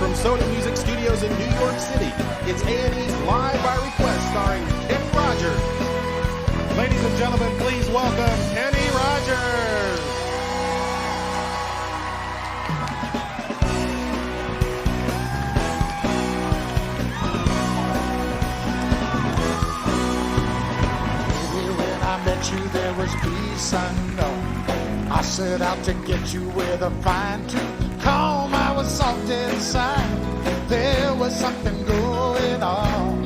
from Sony Music Studios in New York City, it's A&E's Live by Request starring Kenny Rogers. Ladies and gentlemen, please welcome Kenny Rogers. Baby, when I met you, there was peace unknown. I set out to get you with a fine-tooth comb. I was soft inside. There was something going on.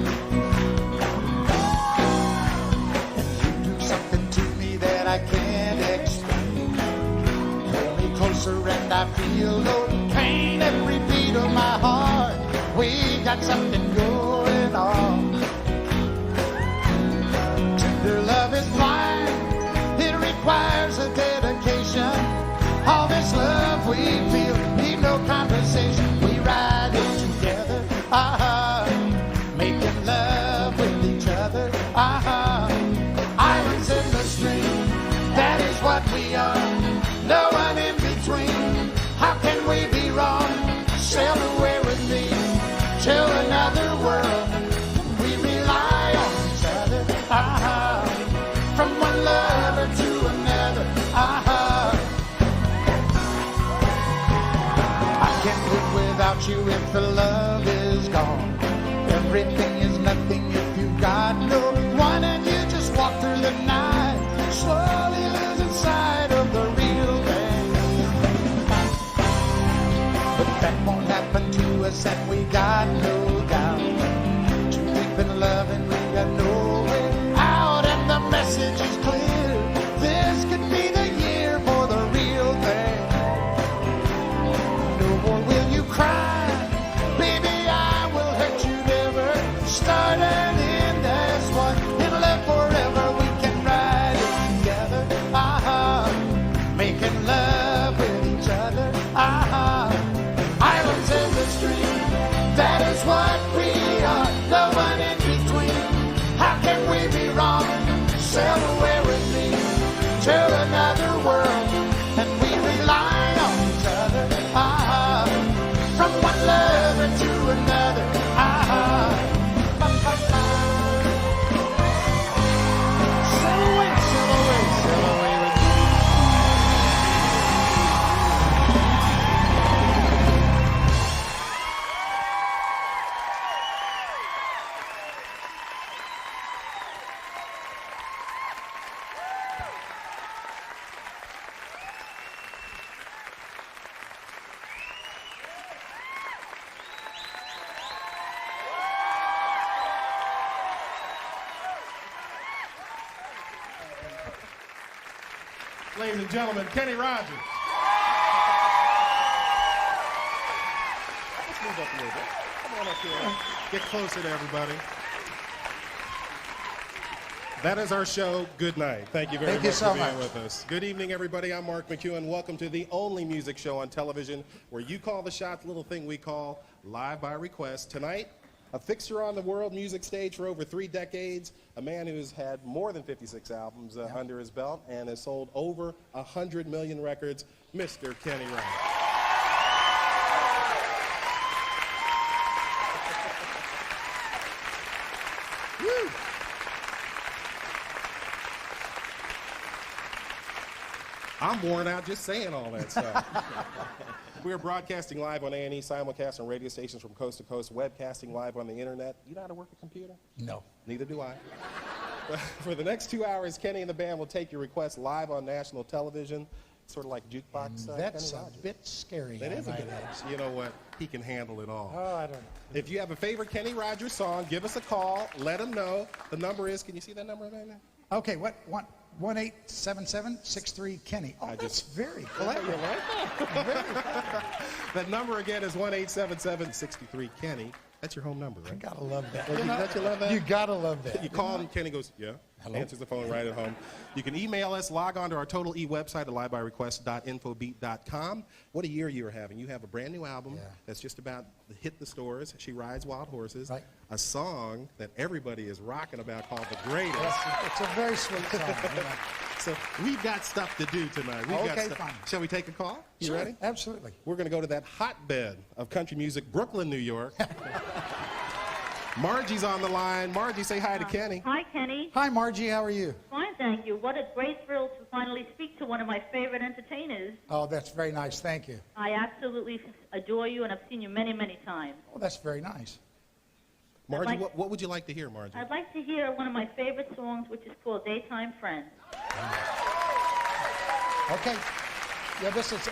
And you do something to me that I can't explain. Pull me closer and I feel no pain. Every beat of my heart, we got something going on. Tender love is blind. It requires a dedication. All this love we feel, need no conversation. We ride it together, making love with each other, Islands in the stream, that is what we are. No one in between. How can we be wrong? Sail away with me to another world. We rely on each other, from one lover to another, I can't live without you if the love is gone. Everything is nothing if you got no one, and you just walk through the night, slowly losing sight of the real thing. But that won't happen to us, and we got no doubt. Too deep in love and we got no way out, and the message is clear. This could be the year for the real thing. No more will you cry, baby, I will hurt you never. Start and end as one, in love forever. We can ride it together, making love with each other, Islands in the stream, that is what we are. No one in between. How can we be wrong? Sail away with me to another world, and we rely on each other, from one lover to another, Sail away, sail away, sail away with me. Ladies and gentlemen, Kenny Rogers. Let's move up a little bit. Come on up here. Get closer to everybody. That is our show. Good night. Thank you very Thank you much so for being much. with us. Good evening, everybody. I'm Mark McEwen. Welcome to the only music show on television where you call the shots, little thing we call Live by Request. Tonight, a fixture on the world music stage for over 3 decades, a man who's had more than 56 albums under his belt and has sold over 100 million records, Mr. Kenny Rogers. Woo! I'm worn out just saying all that stuff. We are broadcasting live on A&E, simulcast on radio stations from coast to coast, webcasting live on the internet. You know how to work a computer? No. Neither do I. For the next 2 hours, Kenny and the band will take your requests live on national television, sort of like jukebox. That's Kenny a Rogers. bit scary. That is a I bit. might add. You know what? He can handle it all. Oh, I don't know. If you have a favorite Kenny Rogers song, give us a call. Let him know. The number is, can you see that number right now? Okay, what? 1-877-63-KENNY. Oh, that's very clever. You like that? That number again is 1-877-63-KENNY. That's your home number, I right? gotta love that. Don't you love that? You gotta love that. You call him, Kenny goes, yeah. Hello? Answers the phone right at home. You can email us, log on to our Total E website at livebyrequest.infobeat.com. What a year you are having. You have a brand new album that's just about to hit the stores. She Rides Wild Horses. Right. A song that everybody is rocking about called The Greatest. Yes, it's a very sweet song. So we've got stuff to do tonight. We've got Okay, stuff. fine. Shall we take a call? You Sure, ready? absolutely. We're going to go to that hotbed of country music, Brooklyn, New York. Margie's on the line. Margie, say hi to Kenny. Hi, Kenny. Hi, Margie. How are you? Fine, thank you. What a great thrill to finally speak to one of my favorite entertainers. Oh, that's very nice. Thank you. I absolutely adore you, and I've seen you many, many times. Oh, that's very nice. Margie, like- what would you like to hear, Margie? I'd like to hear one of my favorite songs, which is called Daytime Friends. Okay. Yeah, this is.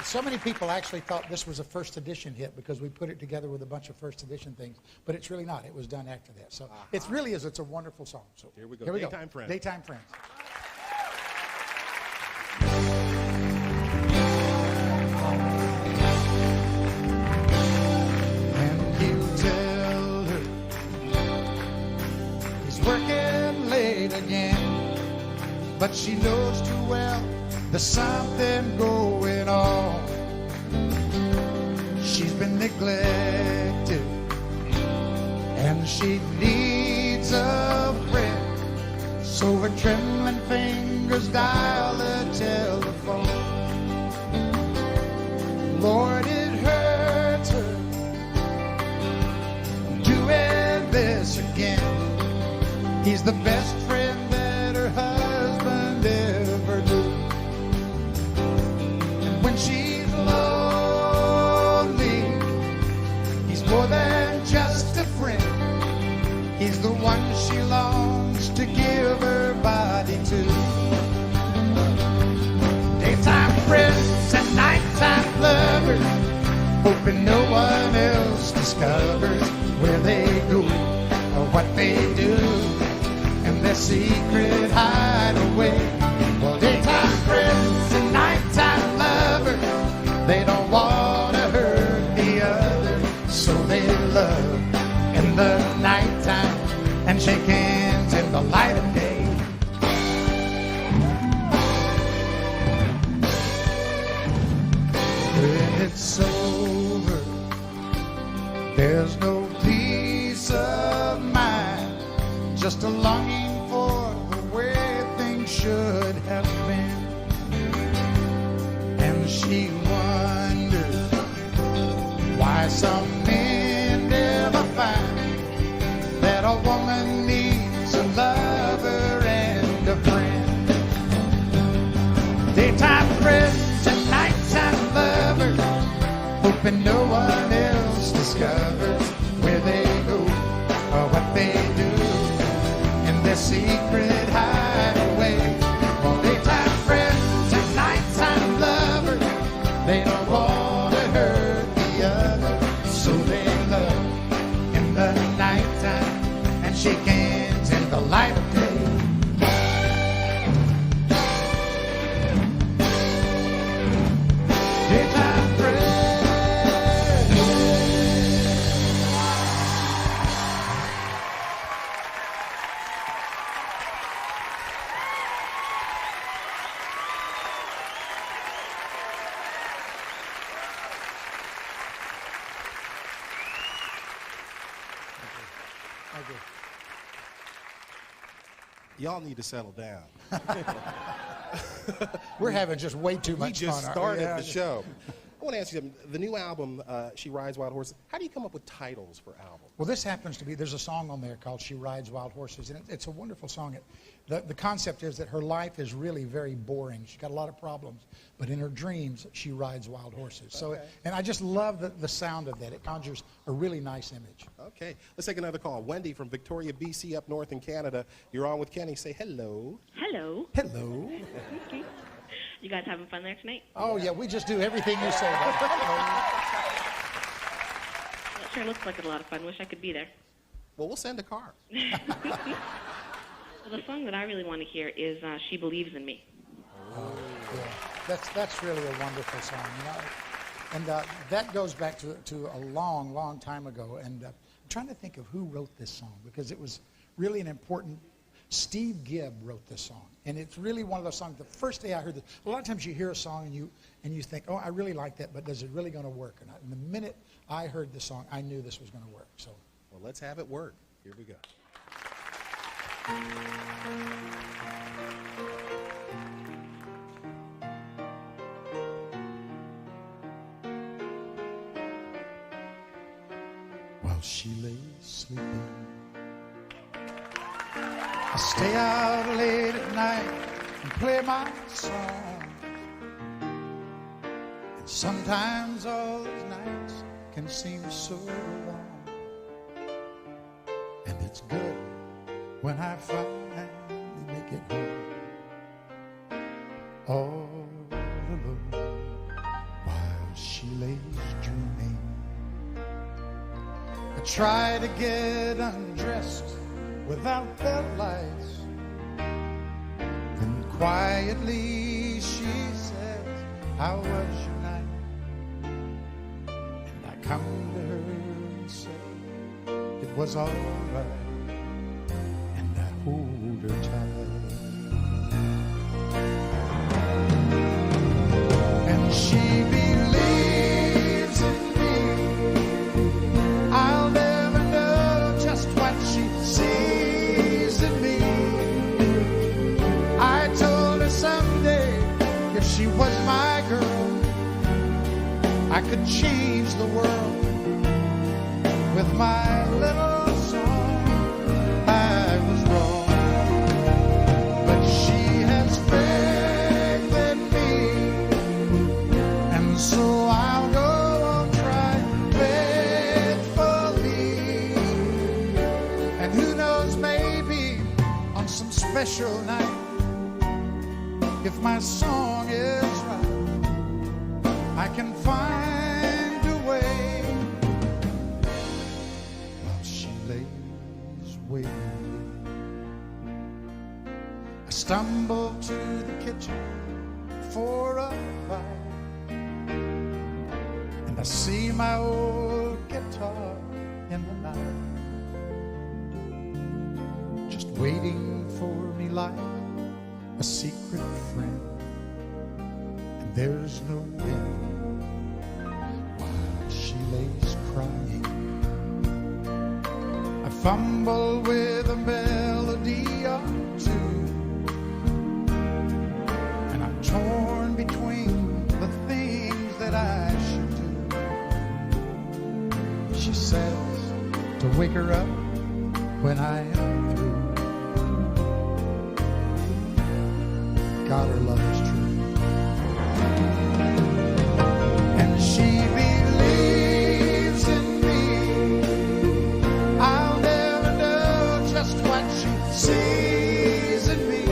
So many people actually thought this was a first edition hit because we put it together with a bunch of first edition things, but it's really not. It was done after that. So it really is. It's a wonderful song. So Here we go. Daytime Friends. Daytime Friends. And you tell her he's working late again, but she knows too well there's something going on. She's been neglected, and she needs a friend. So her trembling fingers dial the telephone. Lord, it hurts her doing this again. He's the best friend that her husband ever knew. When she's lonely, he's more than just a friend. He's the one she longs to give her body to. Daytime friends and nighttime lovers, hoping no one else discovers where they go or what they do and their secret hideaway. Well, daytime friends and nighttime lovers, they don't want to hurt the other, so they love in the nighttime and shake hands in the light of day. When it's over, there's no peace of mind, just a longing for the way things should have been. And she wonders why some men never find that a woman needs a lover and a friend. Daytime friends and nighttime lovers, hoping no one else discovers where they go or what they do in their secret hideaway. Well, daytime friends and nighttime lovers, they don't want to hurt the other, so they love in the nighttime and shake hands in the light of day. Daytime friends. Thank you. Y'all need to settle down. We're having just way too We much fun. just started Yeah, the show. I want to ask you something. The new album, She Rides Wild Horses, how do you come up with titles for albums? Well, this happens to be, there's a song on there called She Rides Wild Horses, and it's a wonderful song. The concept is that her life is really very boring. She's got a lot of problems, but in her dreams, she rides wild horses. So, Okay. and I just love the sound of that. It conjures a really nice image. Okay, let's take another call. Wendy from Victoria, BC, up north in Canada. You're on with Kenny. Say hello. Hello. Hello. You guys having fun there tonight? Oh, yeah, we just do everything you say. Well, it sure looks like a lot of fun. Wish I could be there. Well, we'll send a car. Well, the song that I really want to hear is She Believes in Me. Yeah, that's really a wonderful song, you know. And that goes back to a long, long time ago. And I'm trying to think of who wrote this song because it was really an important. Steve Gibb wrote this song, and it's really one of those songs. The first day I heard it, a lot of times you hear a song and you think, oh, I really like that, but is it really going to work or not? And the minute I heard the song, I knew this was going to work. So, Well, let's have it work. Here we go. while she lay sleeping. I stay out late at night and play my song. And sometimes all those nights can seem so long. And it's good when I finally make it home, all alone while she lays dreaming. I try to get undressed without the lights. Then quietly she says, how was your night? And I come to her and say, it was all right. And I hold her tight. And she believes in me. I'll never know just what she sees in me. I told her someday if she was my girl, I could change the world with my little song. I was wrong, but she has faith in me, and so I'll go on trying faithfully. And who knows, maybe on some special night, if my song is right, I can find a way while she lays waiting. I stumble to the kitchen for a bite, and I see my old guitar in the night, just waiting for me like a secret friend. And there's no wind while she lays crying. I fumble with a melody or two, and I'm torn between the things that I should do. She says to wake her up when I am through. God, her love is true. And she believes in me. I'll never know just what she sees in me.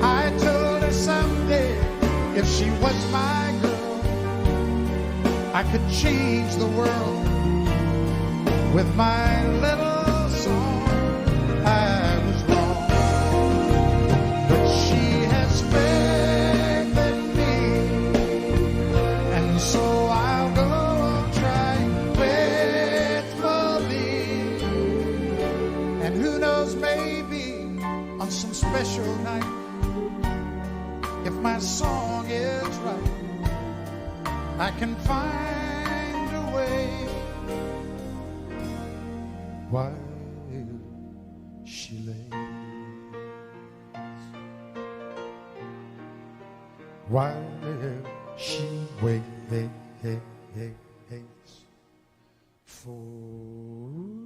I told her someday if she was my girl, I could change the world with my little song. I was wrong, but she has faith in me, and so I'll go on trying faithfully. And who knows, maybe on some special night, if my song is right, I can find a way while she lays, while she waits for me.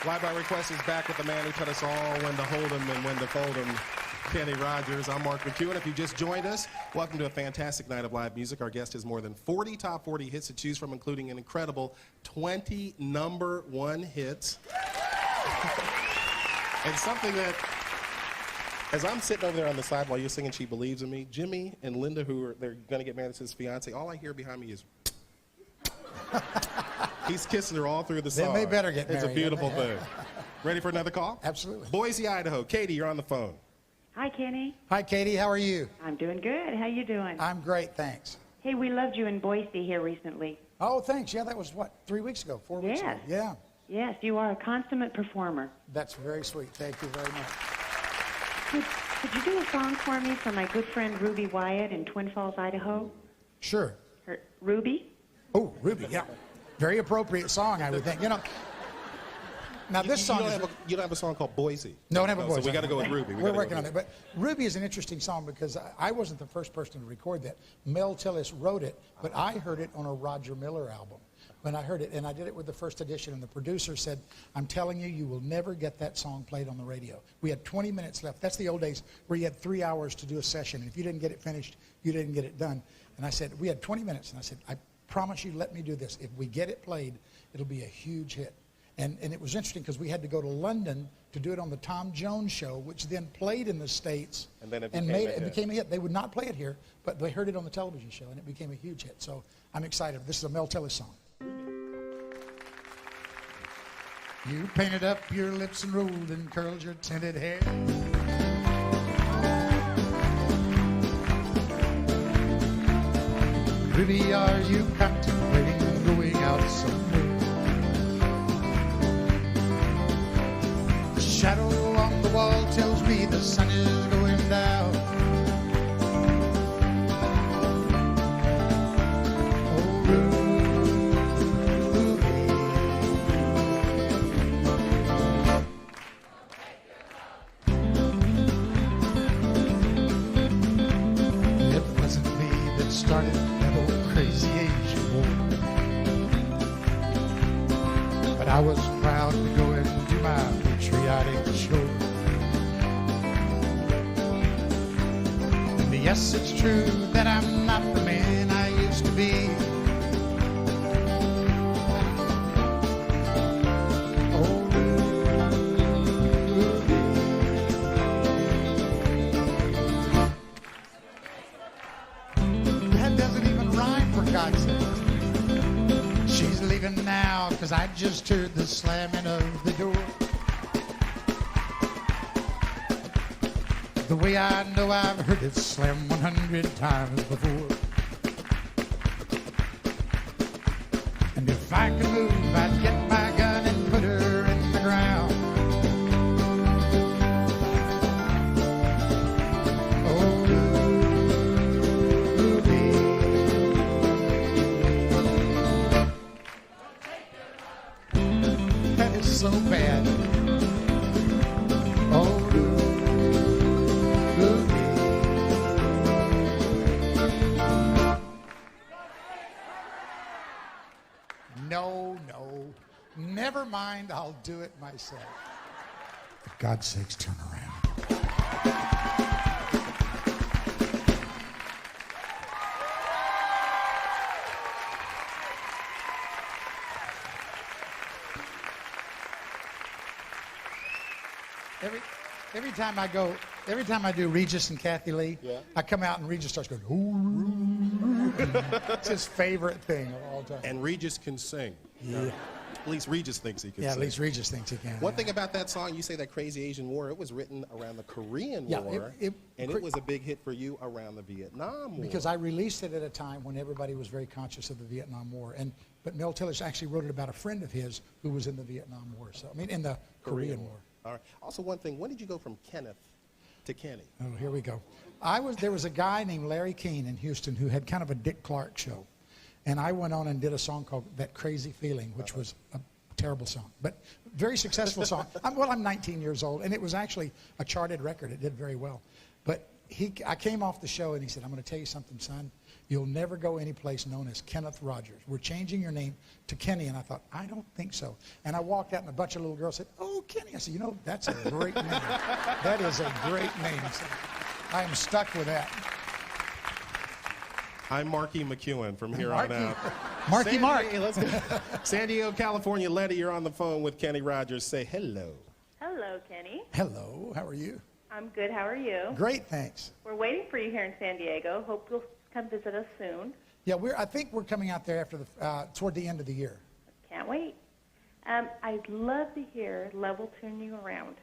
Live by Request is back with the man who taught us all when to hold 'em and when to fold 'em, Kenny Rogers. I'm Mark McEwen. If you just joined us, welcome to a fantastic night of live music. Our guest has more than 40 top 40 hits to choose from, including an incredible 20 #1 hits. And something that, as I'm sitting over there on the side while you're singing She Believes in Me, Jimmy and Linda, they're going to get married, it's his fiance, all I hear behind me is... He's kissing her all through the song. Then they better get married. It's a beautiful thing. Ready for another call? Absolutely. Boise, Idaho. Katie, you're on the phone. Hi, Kenny. Hi, Katie. How are you? I'm doing good. How you doing? I'm great, thanks. Hey, we loved you in Boise here recently. Oh, thanks. Yeah, that was, what, 3 weeks ago, 4 weeks ago? Yes. Yeah. Yes, you are a consummate performer. That's very sweet. Thank you very much. Could you do a song for me for my good friend Ruby Wyatt in Twin Falls, Idaho? Sure. Ruby? Oh, Ruby, yeah. Very appropriate song, I would think. You know. Now this song You don't have a song called Boise. No, I don't have a Boise. So we got to go with Ruby. We're working on it. But Ruby is an interesting song because I wasn't the first person to record that. Mel Tillis wrote it, but I heard it on a Roger Miller album. When I heard it, and I did it with the first edition, and the producer said, I'm telling you, you will never get that song played on the radio. We had 20 minutes left. That's the old days where you had 3 hours to do a session. And if you didn't get it finished, you didn't get it done. And I said, we had 20 minutes. And I said, I promise you, let me do this. If we get it played, it'll be a huge hit. And it was interesting because we had to go to London to do it on the Tom Jones show, which then played in the States and then it became a hit. They would not play it here, but they heard it on the television show, and it became a huge hit. So I'm excited. This is a Mel Tillis song. You painted up your lips and rolled and curled your tinted hair. Ruby, are you contemplating going out somewhere? The shadow on the wall tells me the sun is going down. Started that old crazy Asian war. But I was proud to go and do my patriotic chore. And yes, it's true that I'm not the man I used to be. She's leaving now because I just heard the slamming of the door. The way I know I've heard it slam 100 times before. And if I could move, I'd get my gun and put her in the ground. So bad. Oh, Ruby. No, never mind. I'll do it myself. For God's sakes, turn around. Every time I do Regis and Kathy Lee, I come out and Regis starts going, ooh. It's his favorite thing of all time. And Regis can sing. Yeah. At least Regis thinks he can sing. Yeah, at least Regis thinks he can. One thing about that song, you say that Crazy Asian War, it was written around the Korean War, and it was a big hit for you around the Vietnam War. Because I released it at a time when everybody was very conscious of the Vietnam War. But Mel Tillis actually wrote it about a friend of his who was in the Vietnam War. So I mean, in the Korean War. All right. Also, one thing, when did you go from Kenneth to Kenny? Oh, here we go. There was a guy named Larry Keene in Houston who had kind of a Dick Clark show. And I went on and did a song called That Crazy Feeling, which was a terrible song, but very successful song. I'm 19 years old, and it was actually a charted record. It did very well. But I came off the show, and he said, I'm going to tell you something, son. You'll never go any place known as Kenneth Rogers. We're changing your name to Kenny. And I thought, I don't think so. And I walked out, and a bunch of little girls said, oh, Kenny. I said, that's a great name. That is a great name. So I am stuck with that. I'm Marky McEwen from here on out. Marky Mark. Let's go. San Diego, California. Letty, you're on the phone with Kenny Rogers. Say hello. Hello, Kenny. Hello. How are you? I'm good. How are you? Great, thanks. We're waiting for you here in San Diego. Hope you'll come visit us soon. Yeah, I think we're coming out there after toward the end of the year. Can't wait. I'd love to hear Level Tune You Around.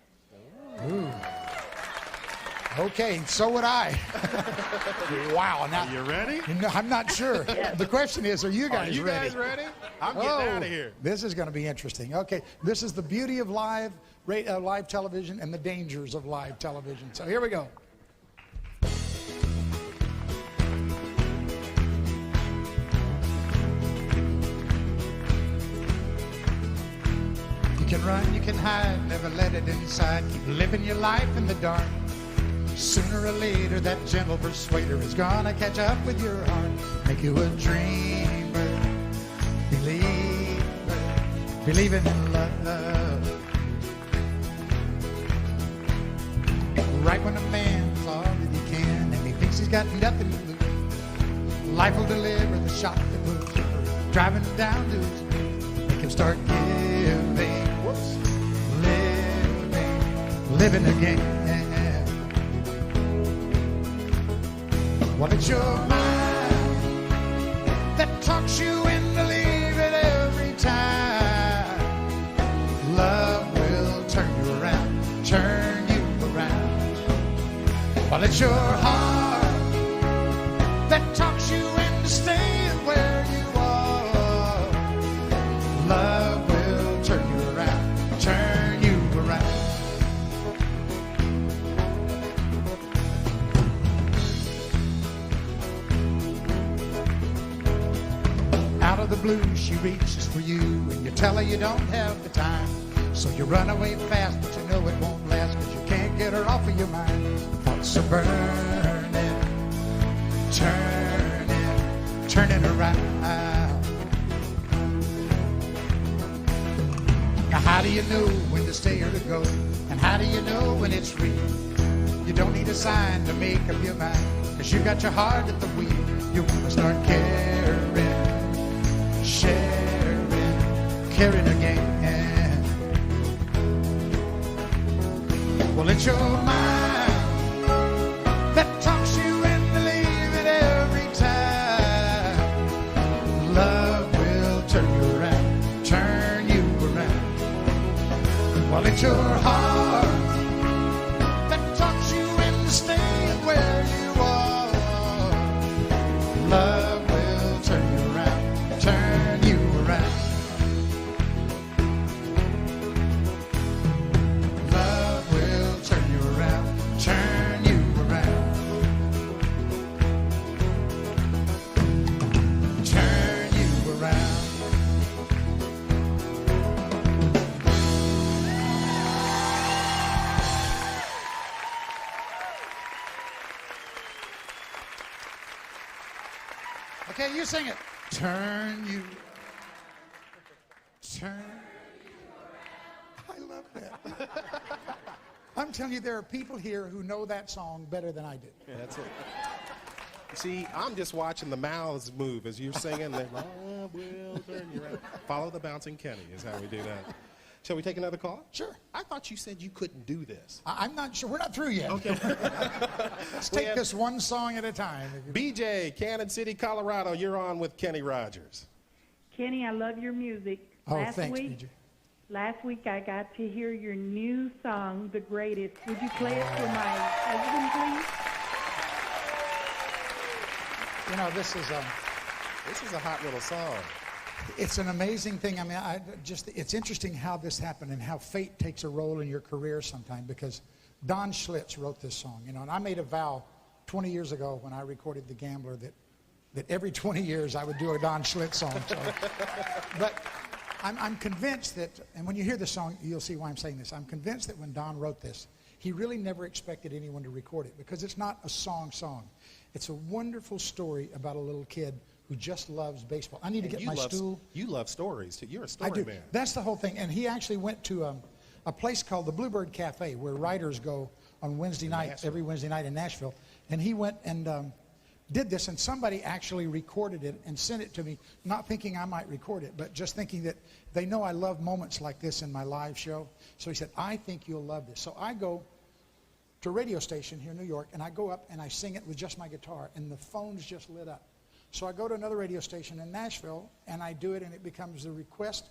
Ooh. Okay, so would I. Wow. Now, are you ready? I'm not sure. Yes. The question is, are you guys ready? Are you guys ready? I'm getting out of here. This is going to be interesting. Okay, this is the beauty of live television and the dangers of live television. So here we go. can run, you can hide, never let it inside. Keep living your life in the dark. Sooner or later, that gentle persuader is gonna catch up with your heart. Make you a dreamer, believing in love. Right when a man's all that he can and he thinks he's got nothing to lose, life will deliver the shock that moves him, driving him down to his knees. Make him start giving, living again. Well, it's your mind that talks you into leaving every time. Love will turn you around, turn you around. Well, it's your heart that talks you into staying where you are. Love will turn you around, turn you around. Out of the blue, she reaches for you, and you tell her you don't have the time. So you run away fast, but you know it won't last, because you can't get her off of your mind. Thoughts are burning, turning around. Now how do you know when to stay or to go? And how do you know when it's real? You don't need a sign to make up your mind, because you got your heart at the wheel. You want to start caring, caring again. Well, it's your mind that talks you into leaving every time. Love will turn you around, turn you around. Well, it's your heart that talks you into staying where you are. Love will turn you around, turn you around. Love will turn you around, turn you around. Turn you around. Okay, you sing it. Turn you. Turn. I love that. I'm telling you, there are people here who know that song better than I do. Yeah, that's it. See, I'm just watching the mouths move as you're singing. Love will turn you around. Follow the bouncing Kenny is how we do that. Shall we take another call? Sure. I thought you said you couldn't do this. I'm not sure. We're not through yet. Okay. Let's take this one song at a time. BJ, Cannon City, Colorado, you're on with Kenny Rogers. Kenny, I love your music. Oh, thanks, BJ. Last week I got to hear your new song, The Greatest. Would you play it for my husband, please? You know, this is a hot little song. It's an amazing thing. I mean, it's interesting how this happened and how fate takes a role in your career sometime, because Don Schlitz wrote this song, you know, and I made a vow 20 years ago when I recorded The Gambler that every 20 years I would do a Don Schlitz song. So. But I'm convinced that, and when you hear the song, you'll see why I'm saying this. I'm convinced that when Don wrote this, he really never expected anyone to record it, because it's not a song. It's a wonderful story about a little kid who just loves baseball. I need to get my stool. You love stories, too. You're a story I do. man. That's the whole thing. And he actually went to a place called the Bluebird Cafe, where writers go on Wednesday night, every Wednesday night in Nashville. And he went and did this, and somebody actually recorded it and sent it to me, not thinking I might record it, but just thinking that they know I love moments like this in my live show. So he said, I think you'll love this. So I go to a radio station here in New York, and I go up and I sing it with just my guitar, and the phones just lit up. So I go to another radio station in Nashville, and I do it, and it becomes the request,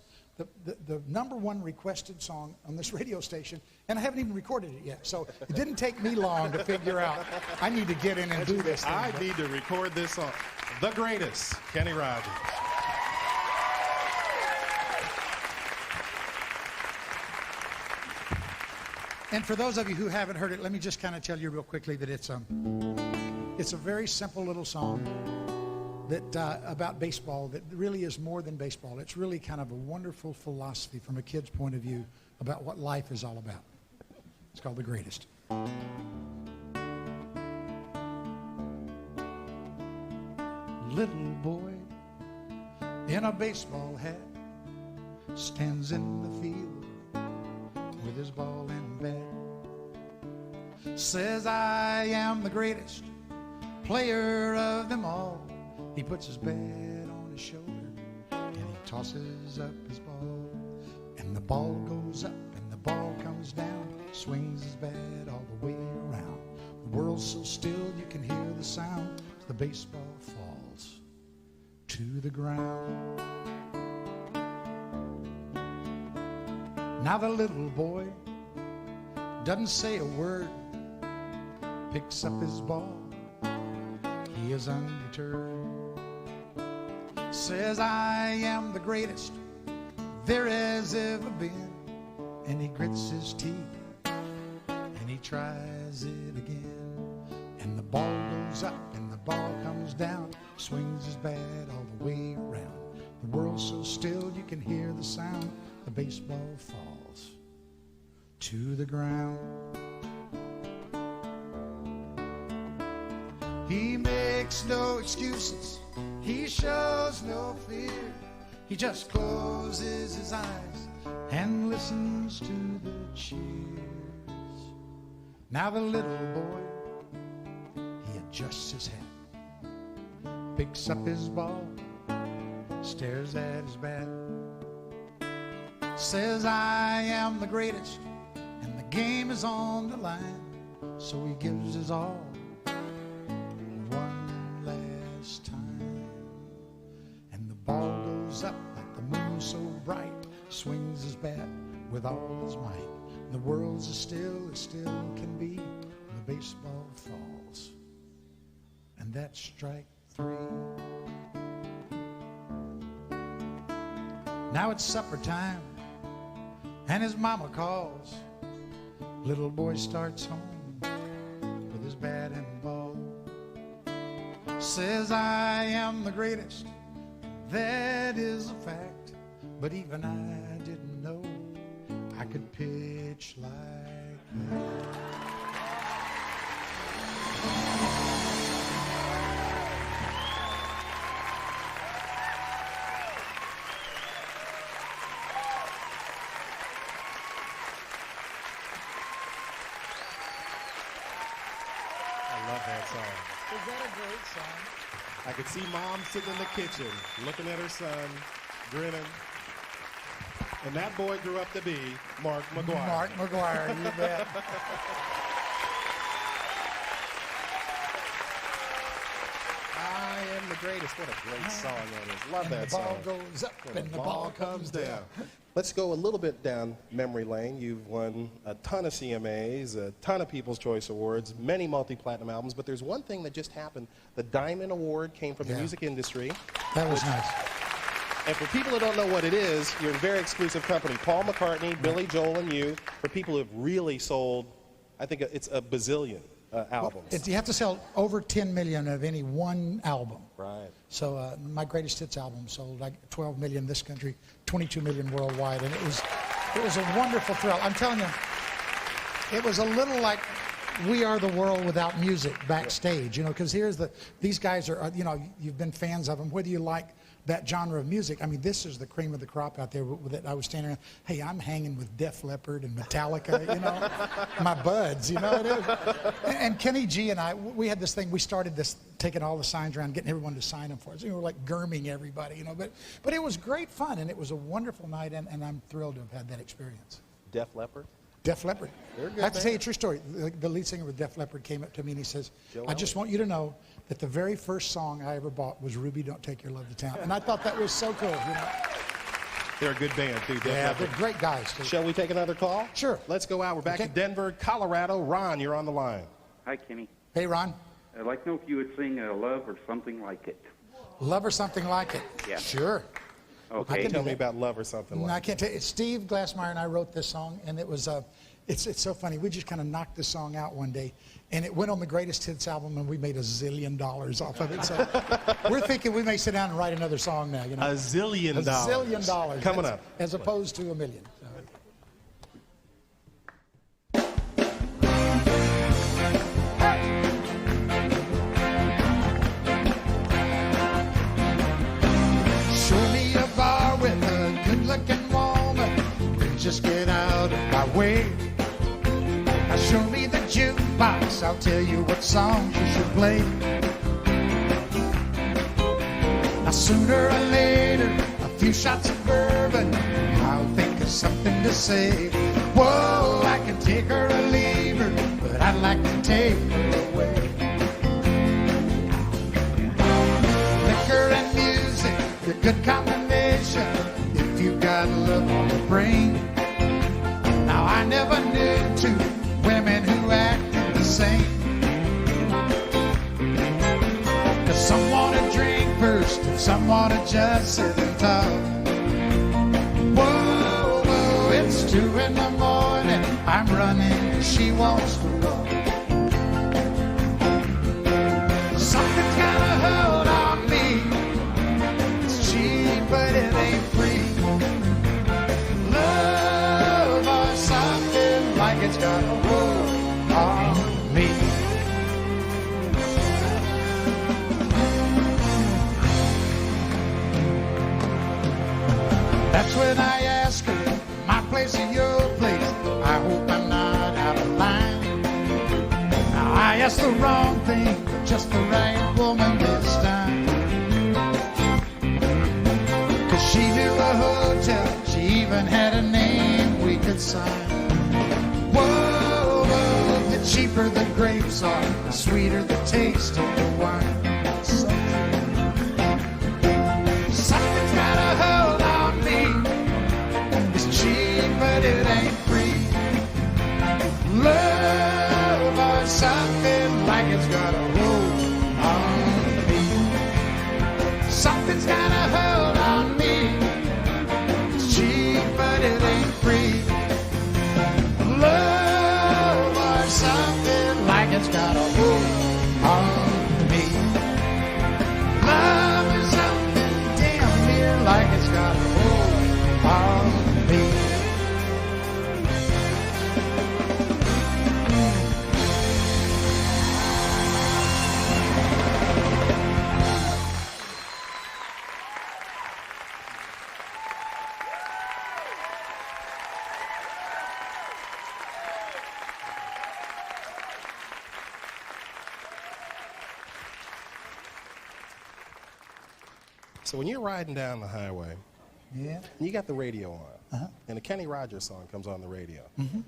the number one requested song on this radio station, and I haven't even recorded it yet. So it didn't take me long to figure out I need to get in and do this thing. I need to record this song. The Greatest, Kenny Rogers. And for those of you who haven't heard it, let me just kind of tell you real quickly that it's a very simple little song that about baseball that really is more than baseball. It's really kind of a wonderful philosophy from a kid's point of view about what life is all about. It's called The Greatest. Little boy in a baseball hat stands in the field with his ball and bat. Says, I am the greatest player of them all. He puts his bat on his shoulder and he tosses up his ball. And the ball goes up and the ball comes down. Swings his bat all the way around. The world's so still you can hear the sound. The baseball falls to the ground. Now the little boy doesn't say a word, picks up his ball, he is undeterred. Says, I am the greatest there has ever been. And he grits his teeth and he tries it again. And the ball goes up and the ball comes down. Swings his bat all the way around. The world's so still you can hear the sound. The baseball falls to the ground. He makes no excuses, he shows no fear. He just closes his eyes and listens to the cheers. Now the little boy, he adjusts his hat, picks up his ball, stares at his bat. Says, I am the greatest and the game is on the line. So he gives his all one last time. And the ball goes up like the moon so bright. Swings his bat with all his might. The world's as still can be. And the baseball falls. And that's strike three. Now it's supper time and his mama calls. Little boy starts home with his bat and ball. Says, I am the greatest, that is a fact. But even I didn't know I could pitch like that. I love that song. Is that a great song? I could see Mom sitting in the kitchen, looking at her son, grinning. And that boy grew up to be Mark McGuire. Mark McGuire, you bet. I am the greatest. What a great song that is. Love that song. The ball goes up and the ball comes down. Let's go a little bit down memory lane. You've won a ton of CMAs, a ton of People's Choice Awards, many multi-platinum albums, but there's one thing that just happened. The Diamond Award came from the music industry. That was nice. And for people who don't know what it is, you're a very exclusive company. Paul McCartney, Billy Joel, and you, for people who have really sold, I think it's a bazillion albums. You have to sell over 10 million of any one album. Right. So my greatest hits album sold like 12 million in this country, 22 million worldwide, and it was a wonderful thrill. I'm telling you, it was a little like We Are the World without music backstage, you know, because these guys are, you know, you've been fans of them, whether you like that genre of music. I mean, this is the cream of the crop out there that I was standing around. Hey, I'm hanging with Def Leppard and Metallica, you know, my buds, you know. It is. And Kenny G and I, we had this thing. We started this, taking all the signs around, getting everyone to sign them for us. We were like Gurming everybody, you know. But it was great fun, and it was a wonderful night, and I'm thrilled to have had that experience. Def Leppard? Def Leppard. They're a good I have to band. tell you a true story. The lead singer of Def Leppard came up to me and he says, I just want you to know that the very first song I ever bought was Ruby, Don't Take Your Love to Town. And I thought that was so cool, you know. They're a good band, too, Def Leppard. They're great guys, too. Shall we take another call? Sure. Let's go out. We're back Okay. to Denver, Colorado. Ron, you're on the line. Hi, Kenny. Hey, Ron. I'd like to know if you would sing Love or Something Like It. Love or Something Like It? Yeah. Sure. Okay. Tell do me that. about Love or Something No, Like I can't tell you. Steve Glassmeyer and I wrote this song, and it was It's so funny. We just kind of knocked this song out one day, and it went on the Greatest Hits album, and we made $1 zillion off of it. So we're thinking we may sit down and write another song now. You know, $1 zillion. $1 zillion Coming up. as opposed to $1 million. Show me a bar with a good-looking woman. Just get out of my way. Now show me the jukebox. I'll tell you what songs you should play. Now sooner or later, a few shots of bourbon, I'll think of something to say. Whoa, I can take her or leave her, but I'd like to take her away. Liquor and music, a good combination if you got love on the brain. Now I never knew two women who acted the same. 'Cause some wanna drink first and some wanna just sit and talk. Whoa, whoa, it's 2 in the morning, I'm running, she wants to walk. Something's got a hold on me. It's cheap, but it ain't free. Love or something like it's got a hold on me. That's when I ask her, my place or your place, I hope I'm not out of line. Now I asked the wrong thing, just the right woman this time. 'Cause she knew a hotel, she even had a name we could sign. Whoa, whoa, the cheaper the grapes are, the sweeter the taste of the wine. Something's got a hold on me. It's cheap, but it ain't free. Love or something like it's got a hold on me. Something's got a hold on me. It's cheap, but it ain't free. Love or something like it's got a hold on me. Love is something damn near like it's got a hold on me. So when you're riding down the highway, Yeah. and you got the radio on, and a Kenny Rogers song comes on the radio,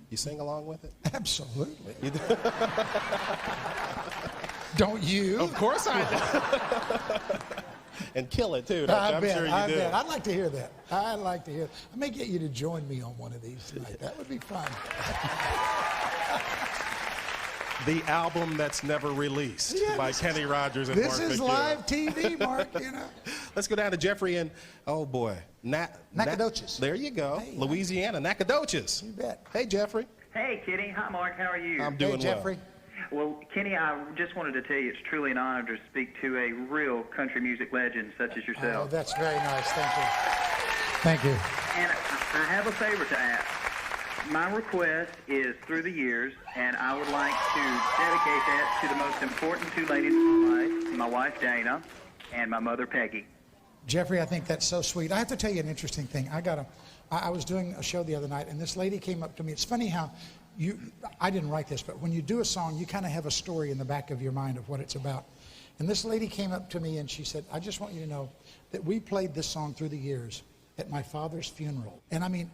you sing along with it? Absolutely. You do? Don't you? Of course I do. And kill it too. I I'm bet, sure you I do. bet. I'd like to hear that. I'd like to hear. I may get you to join me on one of these tonight. That would be fun. The album that's never released Yeah, by this Kenny Rogers and This Mark is McHugh. live TV, Mark. You know. Let's go down to Jeffrey and, oh boy, Nacogdoches. There you go. Hey, Louisiana, Nacogdoches. You bet. Hey, Jeffrey. Hey, Kenny. Hi, Mark. How are you? I'm doing Hey, Jeffrey. Well, Kenny, I just wanted to tell you it's truly an honor to speak to a real country music legend such as Oh, yourself. that's very nice. Thank you. Thank you. And I have a favor to ask. My request is Through the Years, and I would like to dedicate that to the most important two ladies in my wife, Dana, and my mother, Peggy. Jeffrey, I think that's so sweet. I have to tell you an interesting thing. I was doing a show the other night, and this lady came up to me. It's funny how I didn't write this, but when you do a song, you kind of have a story in the back of your mind of what it's about. And this lady came up to me and she said, I just want you to know that we played this song Through the Years at my father's funeral. And I mean,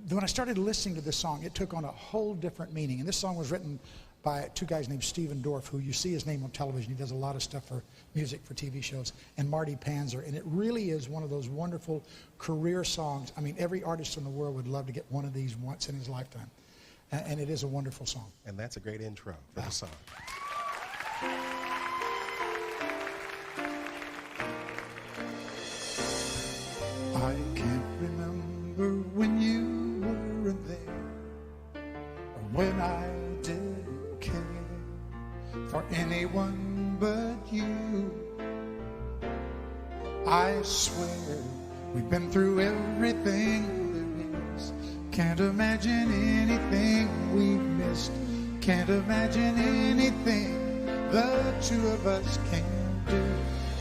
when I started listening to this song, it took on a whole different meaning. And this song was written by two guys named Stephen Dorff, who you see his name on television. He does a lot of stuff for music for TV shows, and Marty Panzer. And it really is one of those wonderful career songs. I mean, every artist in the world would love to get one of these once in his lifetime. And it is a wonderful song. And that's a great intro for the song. I can't remember when you weren't there, or I swear we've been through everything there is. Can't imagine anything we've missed. Can't imagine anything the two of us can do.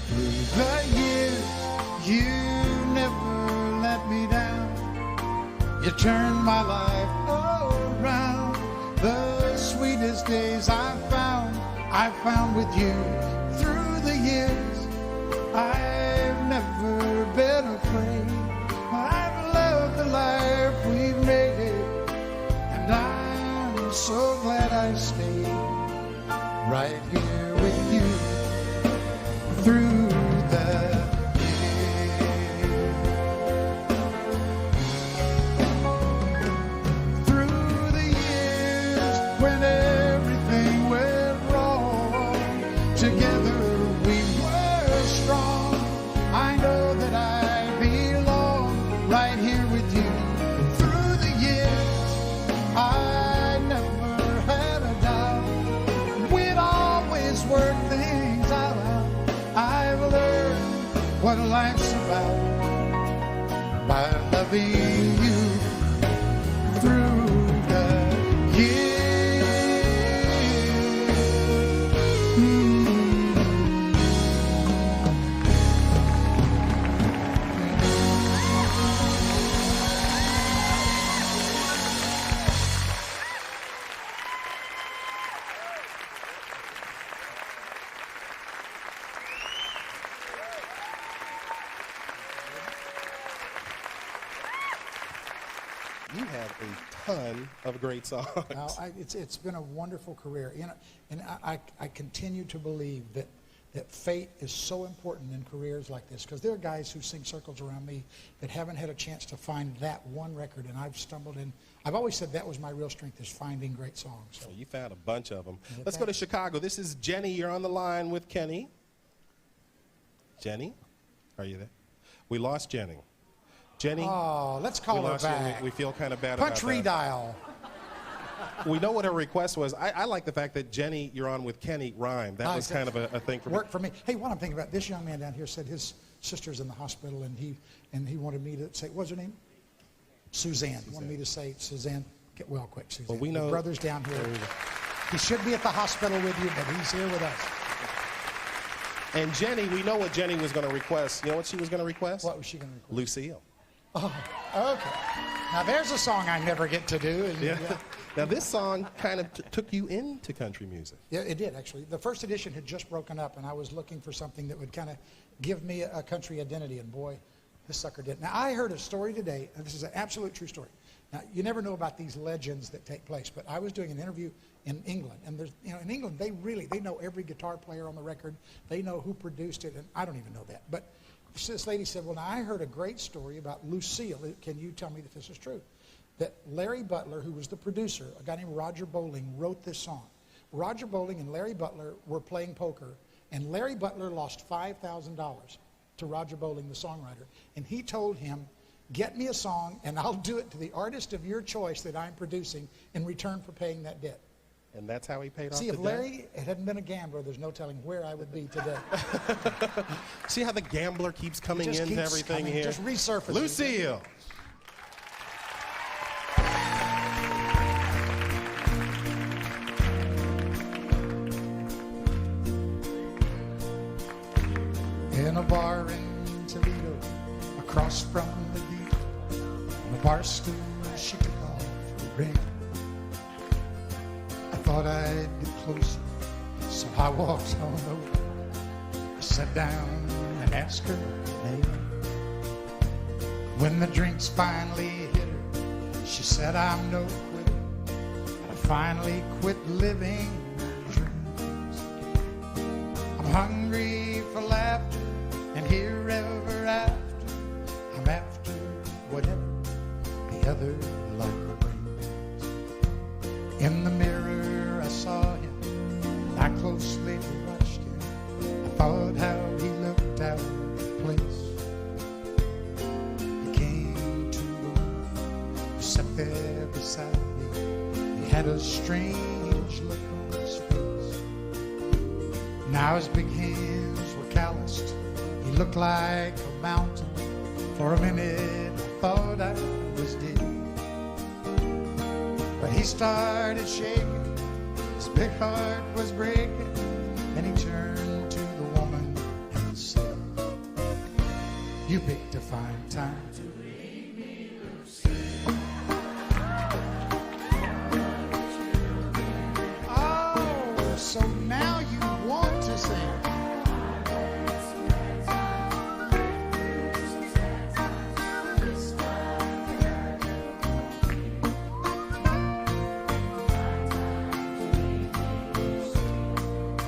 Through the years, you never let me down. You turned my life around. The sweetest days I found with you. Through the years, I've never been afraid. I've loved the life we've made, and I'm so glad I stayed right here with you through the what life's about by loving you through the years. You have a ton of great songs. Now, it's been a wonderful career. You know, and I continue to believe that fate is so important in careers like this, because there are guys who sing circles around me that haven't had a chance to find that one record, and I've stumbled in. I've always said that was my real strength, is finding great songs. Well, you found a bunch of them. Let's go to Chicago. This is Jenny. You're on the line with Kenny. Jenny, are you there? We lost Jenny. Jenny. Oh, let's call her back. We feel kind of bad about that. Punch redial. We know what her request was. I like the fact that Jenny, you're on with Kenny, rhymed. That was kind of a thing for me. Worked for me. Hey, what I'm thinking about, this young man down here said his sister's in the hospital, and he wanted me to say, what's her name? Suzanne. He wanted me to say, Suzanne, get well quick, Suzanne. Well, we know. Your brother's down here. He should be at the hospital with you, but he's here with us. And Jenny, we know what Jenny was going to request. You know what she was going to request? What was she going to request? Lucille. Oh, okay. Now there's a song I never get to do. Yeah. Now this song kind of took you into country music. Yeah, it did, actually. The first edition had just broken up, and I was looking for something that would kind of give me a country identity, and boy, this sucker did. Now, I heard a story today, and this is an absolute true story. Now, you never know about these legends that take place, but I was doing an interview in England, and there's, you know, in England, they know every guitar player on the record. They know who produced it, and I don't even know that. But this lady said, well, now I heard a great story about Lucille. Can you tell me that this is true? That Larry Butler, who was the producer, a guy named Roger Bowling, wrote this song. Roger Bowling and Larry Butler were playing poker, and Larry Butler lost $5,000 to Roger Bowling, the songwriter. And he told him, get me a song, and I'll do it to the artist of your choice that I'm producing in return for paying that debt. And that's how he paid off See, the if Larry hadn't been a gambler, there's no telling where I would be today. See how the gambler keeps coming into everything here? Just resurfaces. Lucille. In a bar in Toledo, across from the beach, on a bar stool, she took off her ring. I thought I'd get closer, so I walked on over. I sat down and asked her her name. When the drinks finally hit her, she said, I'm no quitter. I finally quit living dreams. I'm hungry for laughter, and here ever after, I'm after whatever the other life brings. In the mirror I saw him, and I closely watched him. I thought how he looked out of place. He came to the woman who sat there beside me. He had a strange look on his face. Now his big hands were calloused. He looked like a mountain. For a minute I thought I was dead. But he started shaking, his big heart was breaking, and he turned to the woman and said, you picked a fine time to leave me, Lucille. Oh, so now you want to sing.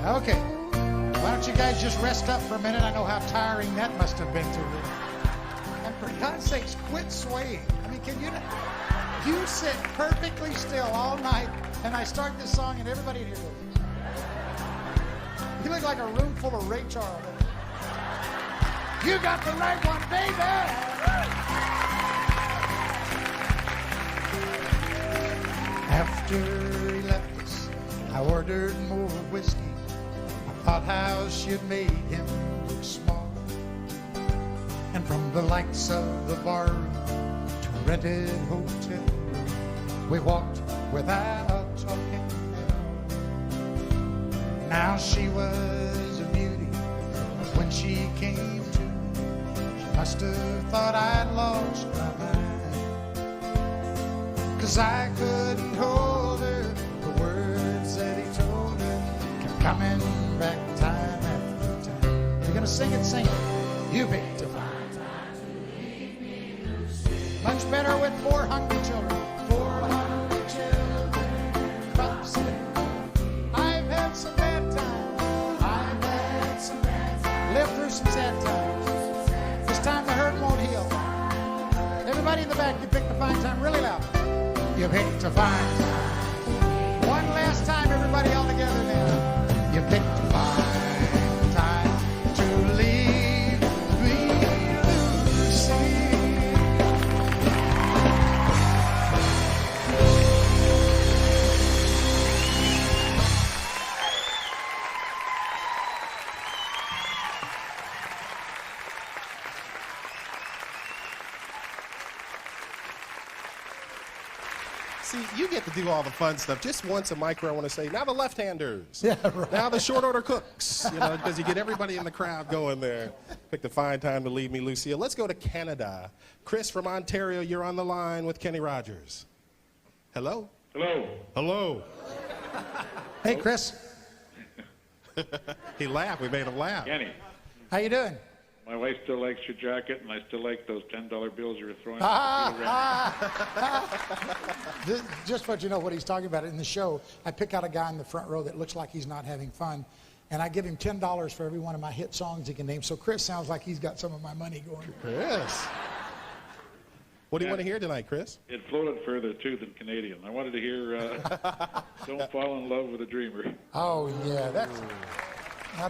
Okay, why don't you guys just rest up for a minute? I know how tiring that must have been to you. And for God's sakes, quit swaying. I mean, can you? You sit perfectly still all night, and I start this song, and everybody in here goes. You look like a room full of Ray Charles. You got the right one, baby. After he left us, I ordered more whiskey. Thought how she'd made him look small. And from the lights of the bar to a rented hotel room, we walked without talking at all. Now she was a beauty, but when she came to, she must have thought I'd lost my mind. 'Cause I couldn't hold her, the words that he told her kept coming back time after time. You're gonna sing it, sing it. You picked a fine time to leave me, Lucille. Much better with 4 hungry children. 4 hungry children. Crops and I've had some bad times. I've had some bad times. Lived through some sad times. This time the hurt won't heal. Everybody in the back, you picked a fine time really loud. You picked a fine time. One last time, everybody all together now. You picked a fine time to leave me, Lucille. See, you get to do all the fun stuff. Just once a micro, I want to say, now the left-handers. Yeah, right. Now the short order cooks, you know, because you get everybody in the crowd going there. Picked a fine time to leave me, Lucille. Let's go to Canada. Chris from Ontario, you're on the line with Kenny Rogers. Hello? Hello. Hello. Hey, Chris. He laughed. We made him laugh. Kenny, How you doing? my wife still likes your jacket, and I still like those $10 bills you were throwing. Just what you know what he's talking about. In the show, I pick out a guy in the front row that looks like he's not having fun, and I give him $10 for every one of my hit songs he can name. So Chris sounds like he's got some of my money going. Chris. What do you want to hear tonight, Chris? It floated further, too, than Canadian. I wanted to hear Don't Fall in Love with a Dreamer. Oh, yeah. That's... Now,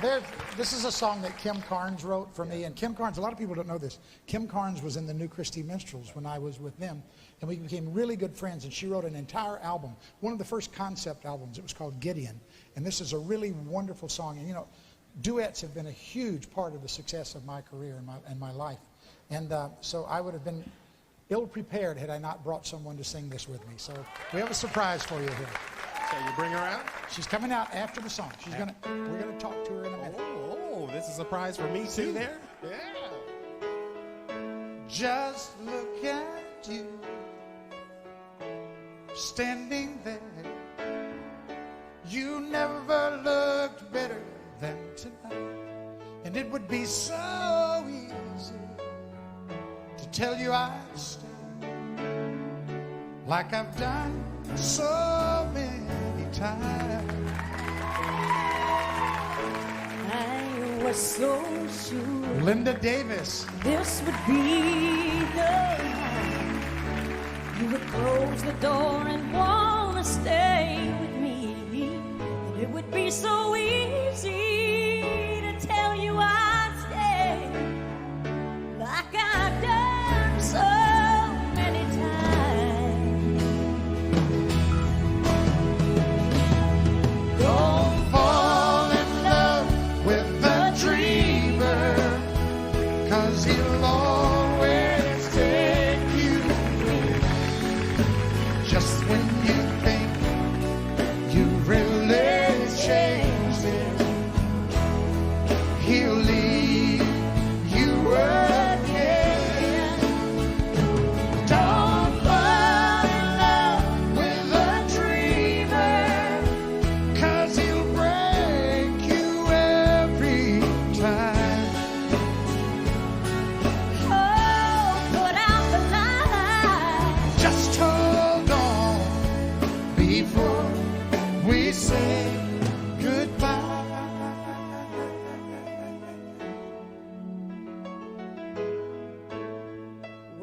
this is a song that Kim Carnes wrote for me. And Kim Carnes, a lot of people don't know this. Kim Carnes was in the New Christie Minstrels when I was with them. And we became really good friends. And she wrote an entire album, one of the first concept albums. It was called Gideon. And this is a really wonderful song. And, you know, duets have been a huge part of the success of my career and my life. And so I would have been ill-prepared had I not brought someone to sing this with me. So we have a surprise for you here. So you bring her out? She's coming out after the song. We're gonna talk to her in a minute. Oh, this is a surprise for me too. See there? Yeah. Just look at you standing there. You never looked better than tonight. And it would be so easy to tell you I'd stay, like I've done so many times. I was so sure Linda Davis. this would be the night you would close the door and wanna stay with me. And it would be so easy to tell you I'd stay, like I've done so many times. Don't fall in love with the dreamer.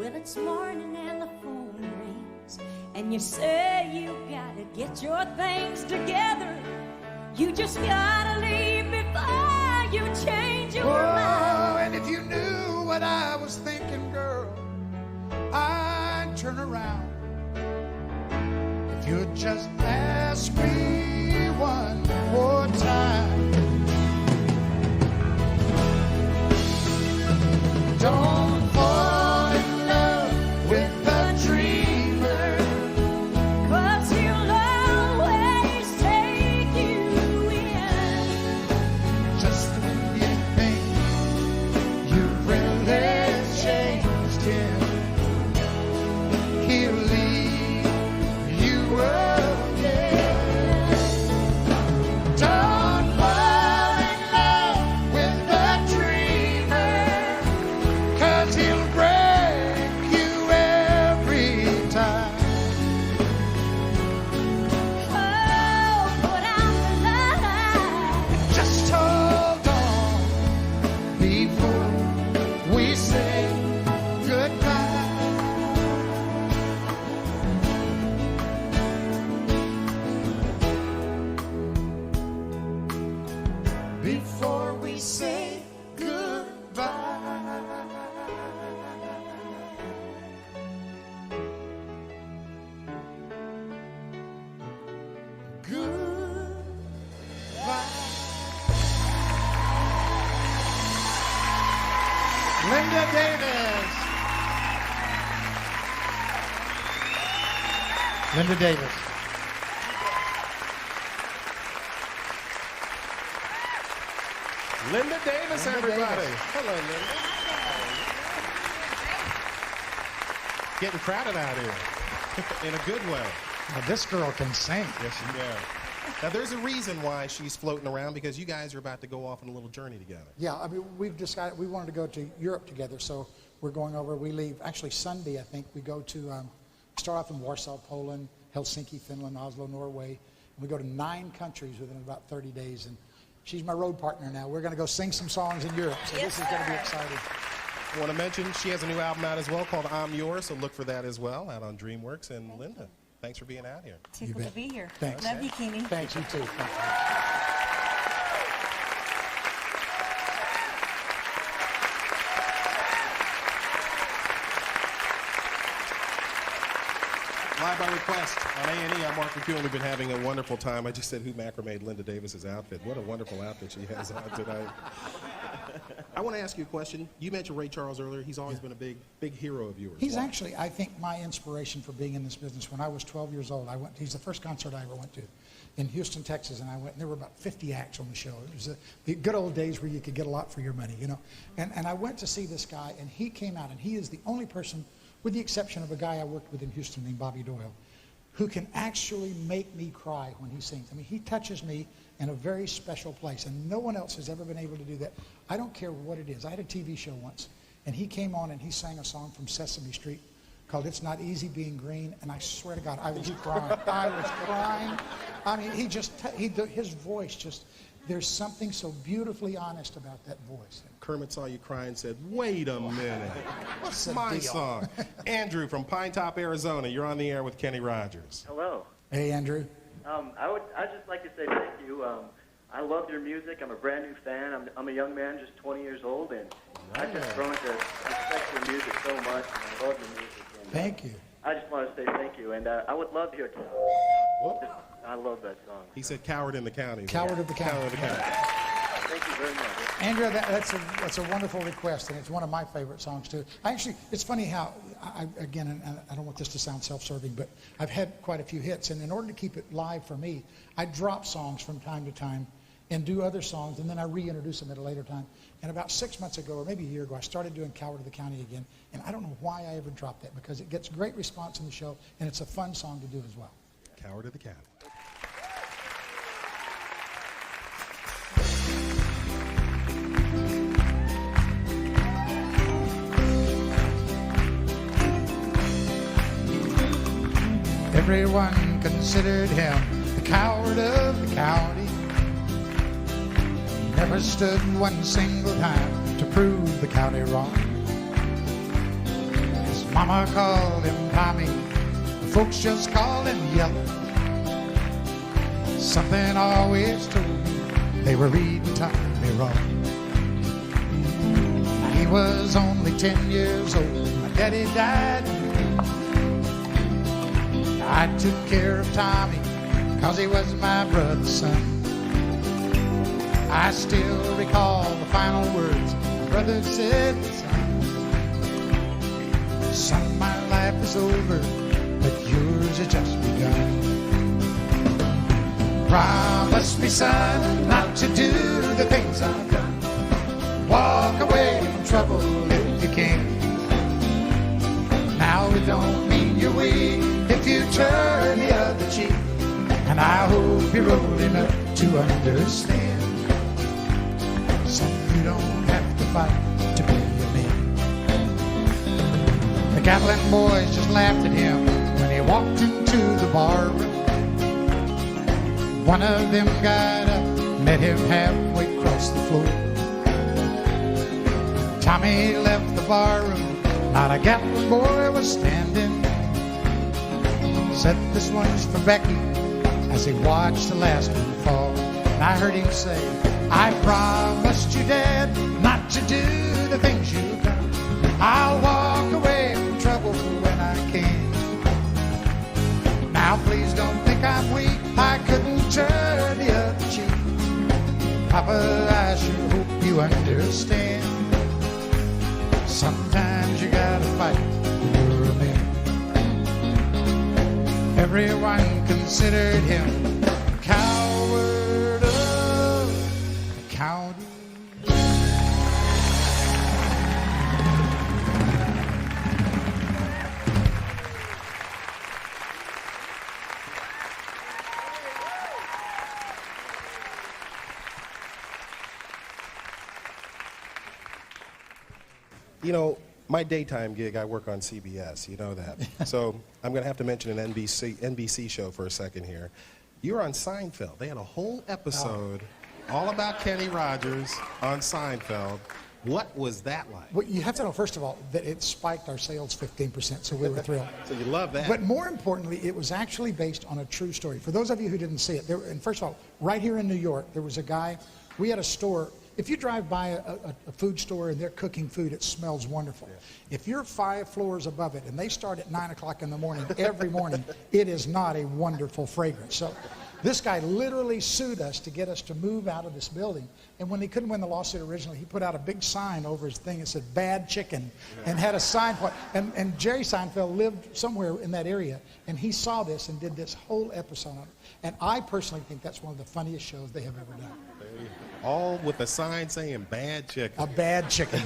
Well, it's morning and the phone rings, and you say you gotta get your things together. You just gotta leave before you change your mind. And if you knew what I was thinking, girl, I'd turn around. If you'd just ask me one more time. Don't fall in love with a dreamer, 'cause he'll always take you in. just when you think you've really changed him, he'll leave you again. Don't fall in love with a dreamer, 'cause he'll break you every time. Oh, put out the light. Just hold on before we say goodbye. Before we say goodbye. Goodbye. Linda Davis. Linda Davis. Linda Davis, Linda everybody. Davis. Hello, Linda. Getting crowded out here in a good way. Now, this girl can sing. Yes, she can. Now, there's a reason why she's floating around, because you guys are about to go off on a little journey together. Yeah, I mean, we've decided we wanted to go to Europe together, so we're going over. We leave actually Sunday, I think. We go to start off in Warsaw, Poland, Helsinki, Finland, Oslo, Norway. And we go to 9 countries within about 30 days. And she's my road partner now. We're going to go sing some songs in Europe, so this is going to be exciting. I want to mention she has a new album out as well called I'm Yours, so look for that as well out on DreamWorks. And Linda, thanks for being out here. Tickled to be here. Thanks. Love you, Keeney. Thanks, you too. Thank you. Live by request on A&E. I'm Mark McEwen. We've been having a wonderful time. I just said who macrame'd Linda Davis's outfit. What a wonderful outfit she has on tonight. I want to ask you a question. You mentioned Ray Charles earlier. He's always been a big hero of yours. He's Why? actually, I think, my inspiration for being in this business. When I was 12 years old, he's the first concert I ever went to in Houston, Texas, and I went, and there were about 50 acts on the show. It was the good old days where you could get a lot for your money, you know. And I went to see this guy, and he came out, and he is the only person, with the exception of a guy I worked with in Houston named Bobby Doyle, who can actually make me cry when he sings. I mean, he touches me in a very special place, and no one else has ever been able to do that. I don't care what it is. I had a TV show once, and he came on and he sang a song from Sesame Street called It's Not Easy Being Green, and I swear to God, I was crying. I was crying. I mean, his voice just, there's something so beautifully honest about that voice. Kermit saw you cry and said, wait a minute. What's the my deal? song? Andrew from Pine Top, Arizona. You're on the air with Kenny Rogers. Hello. Hey, Andrew. I'd just like to say thank you. I love your music. I'm a brand new fan. I'm a young man, just 20 years old, and I've just grown to respect your music so much, and I love your music. And, Thank you. I just want to say thank you, and I would love to hear it. I love that song. He said Coward in the County. Coward of the County. Coward of the County. Thank you very much. Andrew, that's a wonderful request, and it's one of my favorite songs, too. It's funny how, again, and I don't want this to sound self-serving, but I've had quite a few hits, and in order to keep it live for me, I drop songs from time to time and do other songs, and then I reintroduce them at a later time. And about 6 months ago, or maybe a year ago, I started doing Coward of the County again, and I don't know why I ever dropped that, because it gets great response in the show, and it's a fun song to do as well. Coward of the County. Everyone considered him the coward of the county. Never stood one single time to prove the county wrong. His Mama called him Tommy, folks just called him Yellow. Something always told me they were reading Tommy wrong. He was only 10 years old, my daddy died. I took care of Tommy, 'cause he was my brother's son. I still recall the final words my brother said, son, my life is over, but yours has just begun. Promise me, son, not to do the things I've done. Walk away from trouble if you can. Now it don't mean you're weak if you turn the other cheek. And I hope you're old enough to understand. So you don't have to fight to be a man. The gambling boys just laughed at him when he walked into the bar room. One of them got up, met him halfway across the floor. Tommy left the bar room, not a gambling boy was standing. Said, this one's for Becky, as he watched the last one fall. And I heard him say, I promised you, Dad, not to do the things you've done. I'll walk away from trouble when I can. Now please don't think I'm weak, I couldn't turn the other cheek. Papa, I sure hope you understand. Sometimes you gotta fight when you're a man. Everyone considered him a coward of the county. You know, my daytime gig, I work on CBS. You know that. So I'm going to have to mention an NBC show for a second here. You were on Seinfeld. They had a whole episode all about Kenny Rogers on Seinfeld. What was that like? Well, you have to know, first of all, that it spiked our sales 15%, so we were thrilled. So you love that. But more importantly, it was actually based on a true story. For those of you who didn't see it, and first of all, right here in New York, there was a guy, we had a store. If you drive by a food store and they're cooking food, it smells wonderful. Yeah. If you're 5 floors above it and they start at 9 o'clock in the morning, every morning, it is not a wonderful fragrance. So this guy literally sued us to get us to move out of this building. And when he couldn't win the lawsuit originally, he put out a big sign over his thing that said, bad chicken, and had a sign for it. And Jerry Seinfeld lived somewhere in that area, and he saw this and did this whole episode on it. And I personally think that's one of the funniest shows they have ever done. All with a sign saying bad chicken. A bad chicken.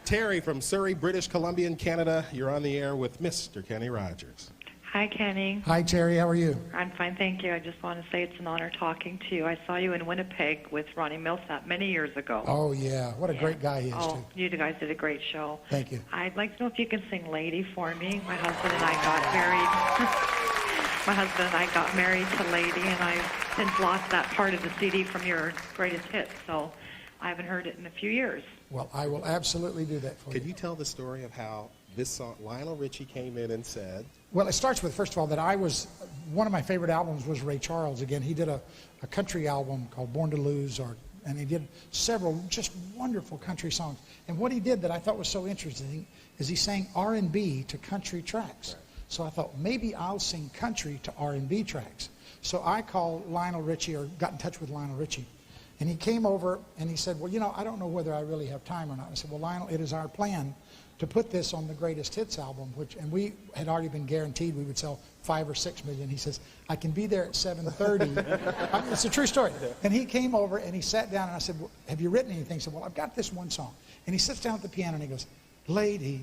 Terry from Surrey, British Columbia, Canada. You're on the air with Mr. Kenny Rogers. Hi, Kenny. Hi, Terry. How are you? I'm fine, thank you. I just want to say it's an honor talking to you. I saw you in Winnipeg with Ronnie Millsap many years ago. Oh, yeah. What a great guy he is, too. You guys did a great show. Thank you. I'd like to know if you can sing Lady for me. My husband and I got married. My husband and I got married to Lady, and I've since lost that part of the CD from your greatest hits, so I haven't heard it in a few years. Well, I will absolutely do that for you. Could you tell the story of how this song, Lionel Richie came in and said? Well, it starts with, first of all, that one of my favorite albums was Ray Charles. Again, he did a country album called Born to Lose, and he did several just wonderful country songs. And what he did that I thought was so interesting is he sang R&B to country tracks. Right. So I thought, maybe I'll sing country to R&B tracks. So I called Lionel Richie, or got in touch with Lionel Richie. And he came over and he said, well, you know, I don't know whether I really have time or not. I said, well, Lionel, it is our plan to put this on the Greatest Hits album, and we had already been guaranteed we would sell 5 or 6 million. He says, I can be there at 7:30. I mean, it's a true story. And he came over and he sat down and I said, well, have you written anything? He said, well, I've got this one song. And he sits down at the piano and he goes, Lady,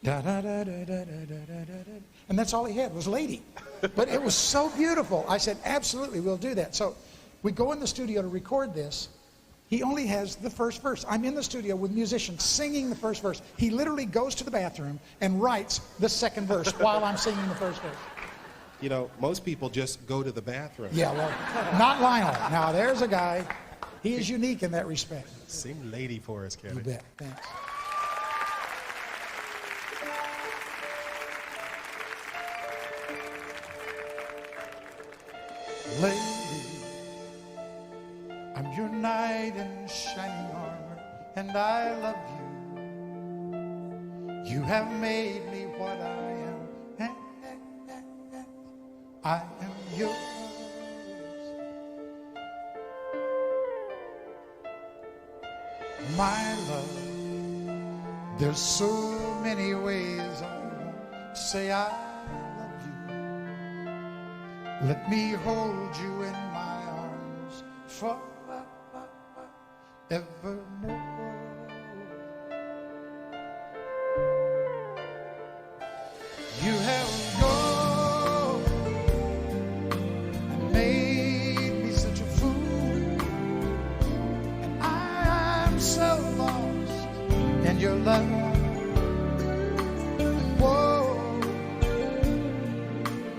da da da da da da da da. And that's all he had was Lady. But it was so beautiful. I said, absolutely, we'll do that. So we go in the studio to record this. He only has the first verse. I'm in the studio with musicians singing the first verse. He literally goes to the bathroom and writes the second verse while I'm singing the first verse. You know, most people just go to the bathroom. Yeah, well, not Lionel. Now, there's a guy. He is unique in that respect. Sing Lady for us, Kenny. You bet. Thanks. Lady, I'm your knight in shining armor, and I love you. You have made me what I am, and I am yours. My love, there's so many ways I want to say I love you. Let me hold you in my arms forevermore. You have gone and made me such a fool, and I'm so lost in your love. Whoa,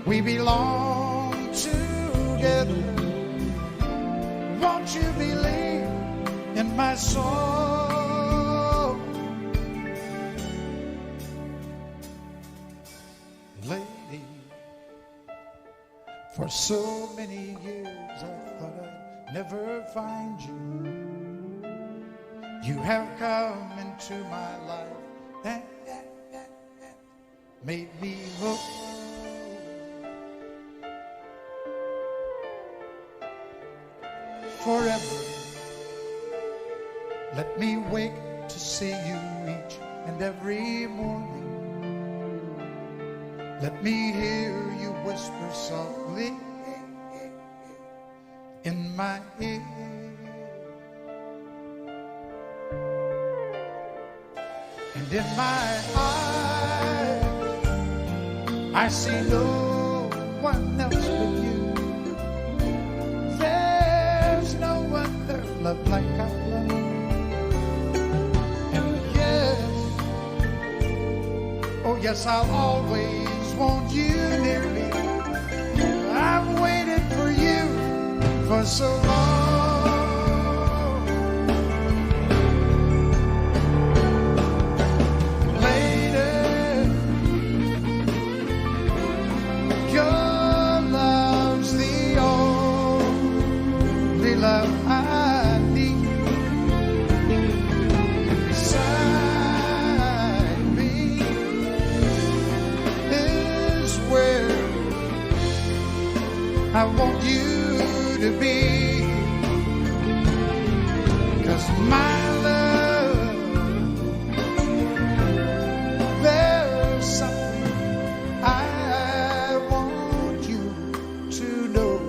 we belong together. Won't you believe in my soul? Lady, for so many years I thought I'd never find you. You have come into my life and made me whole. Forever, let me wake to see you each and every morning. Let me hear you whisper softly in my ear. And in my eyes, I see no one else but you. There's no other love like I love. And yes, oh yes, I'll always want you near me. I've waited for you for so long. Lady, your love's the only love I need. Beside me is where I want you to be. 'Cause my love, there's something I want you to know.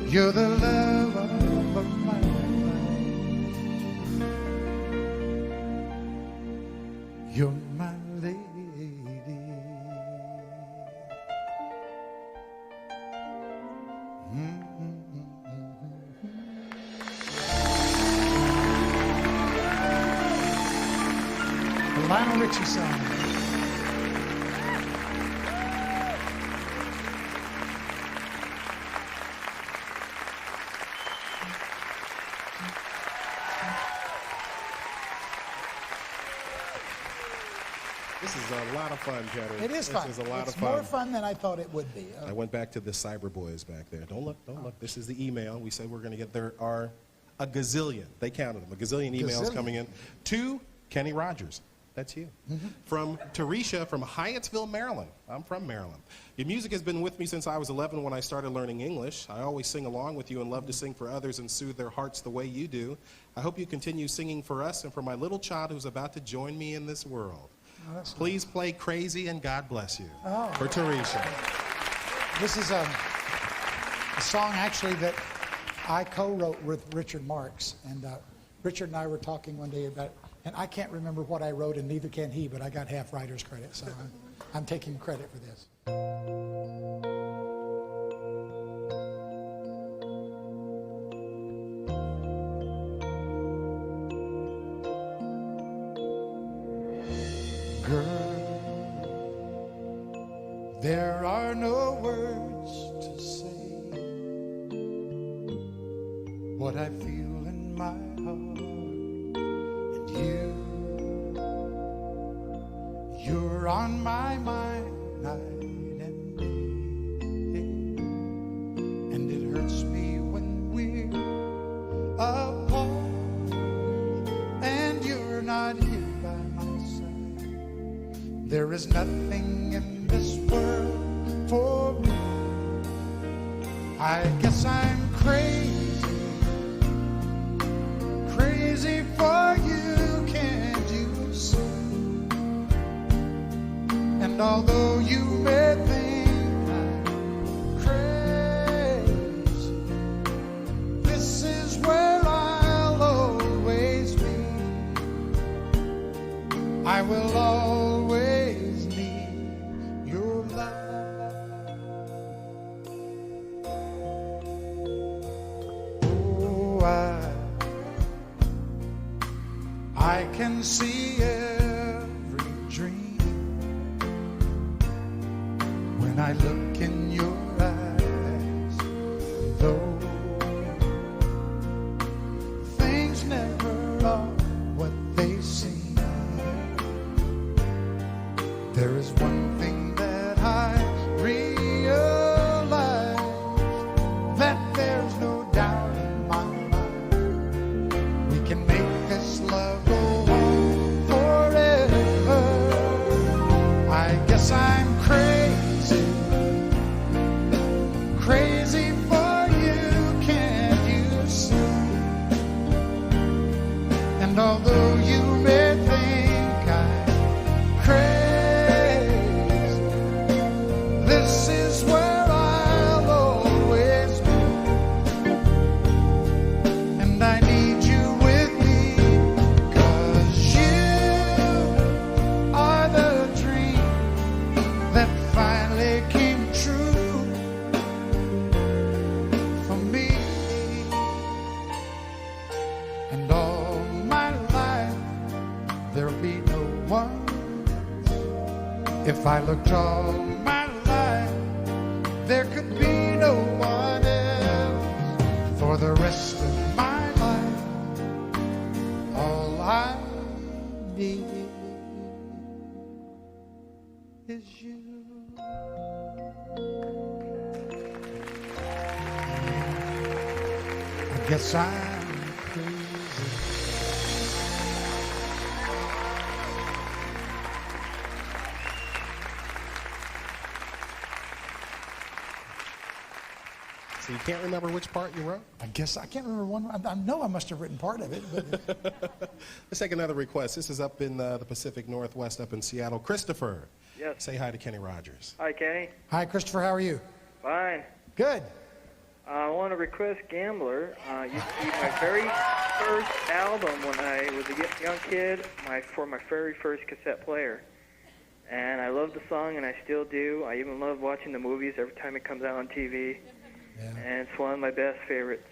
You're the love of my life. You're my lady. The Lionel Richie song. This is a lot of fun, Kenny. It is fun. This is a lot It's of fun. more fun than I thought it would be. I went back to the cyber boys back there. Don't look, don't look. This is the email. We said we're going to get, there are a gazillion. They counted them. A gazillion emails Gazillion. coming in. To Kenny Rogers. That's you. From Teresha from Hyattsville, Maryland. I'm from Maryland. Your music has been with me since I was 11 when I started learning English. I always sing along with you and love to sing for others and soothe their hearts the way you do. I hope you continue singing for us and for my little child who's about to join me in this world. Please play Crazy and God Bless You for Teresha. This is a song actually that I co-wrote with Richard Marks. And Richard and I were talking one day about it. And I can't remember what I wrote, and neither can he, but I got half writer's credit, so I'm taking credit for this. Girl, there are no words to say what I feel in my heart. You're on my mind night and day. not here by my side, there is nothing in this world for me. I guess I'm crazy, crazy for you, can't you see? And although you may think I'm crazy, this is where I'll always be. I will always need your love. Oh, I can see every dream when I look in your eyes, though things never are what they seem. There is one thing that I realize, that there's no doubt in my mind. We can make this love go on forever. I guess I'm crazy, crazy for you, can't you see? And although you may think I'm crazy, this is where I'll always be. And I need you with me, 'cause you are the dream that finally came true for me. And all my life there'll be no one else. If I looked all my life, there could be no one else. For the rest of my life, all I need is you. I guess I'm crazy. So you can't remember which part you wrote? I guess I can't remember one. I know I must have written part of it. But Let's take another request. This is up in the Pacific Northwest, up in Seattle. Christopher. Yes. Say hi to Kenny Rogers. Hi, Kenny. Hi, Christopher. How are you? Fine. Good. I want to request Gambler. Used to be my very first album when I was a young kid, for my very first cassette player. And I love the song, and I still do. I even love watching the movies every time it comes out on TV. Yeah. And it's one of my best favorites.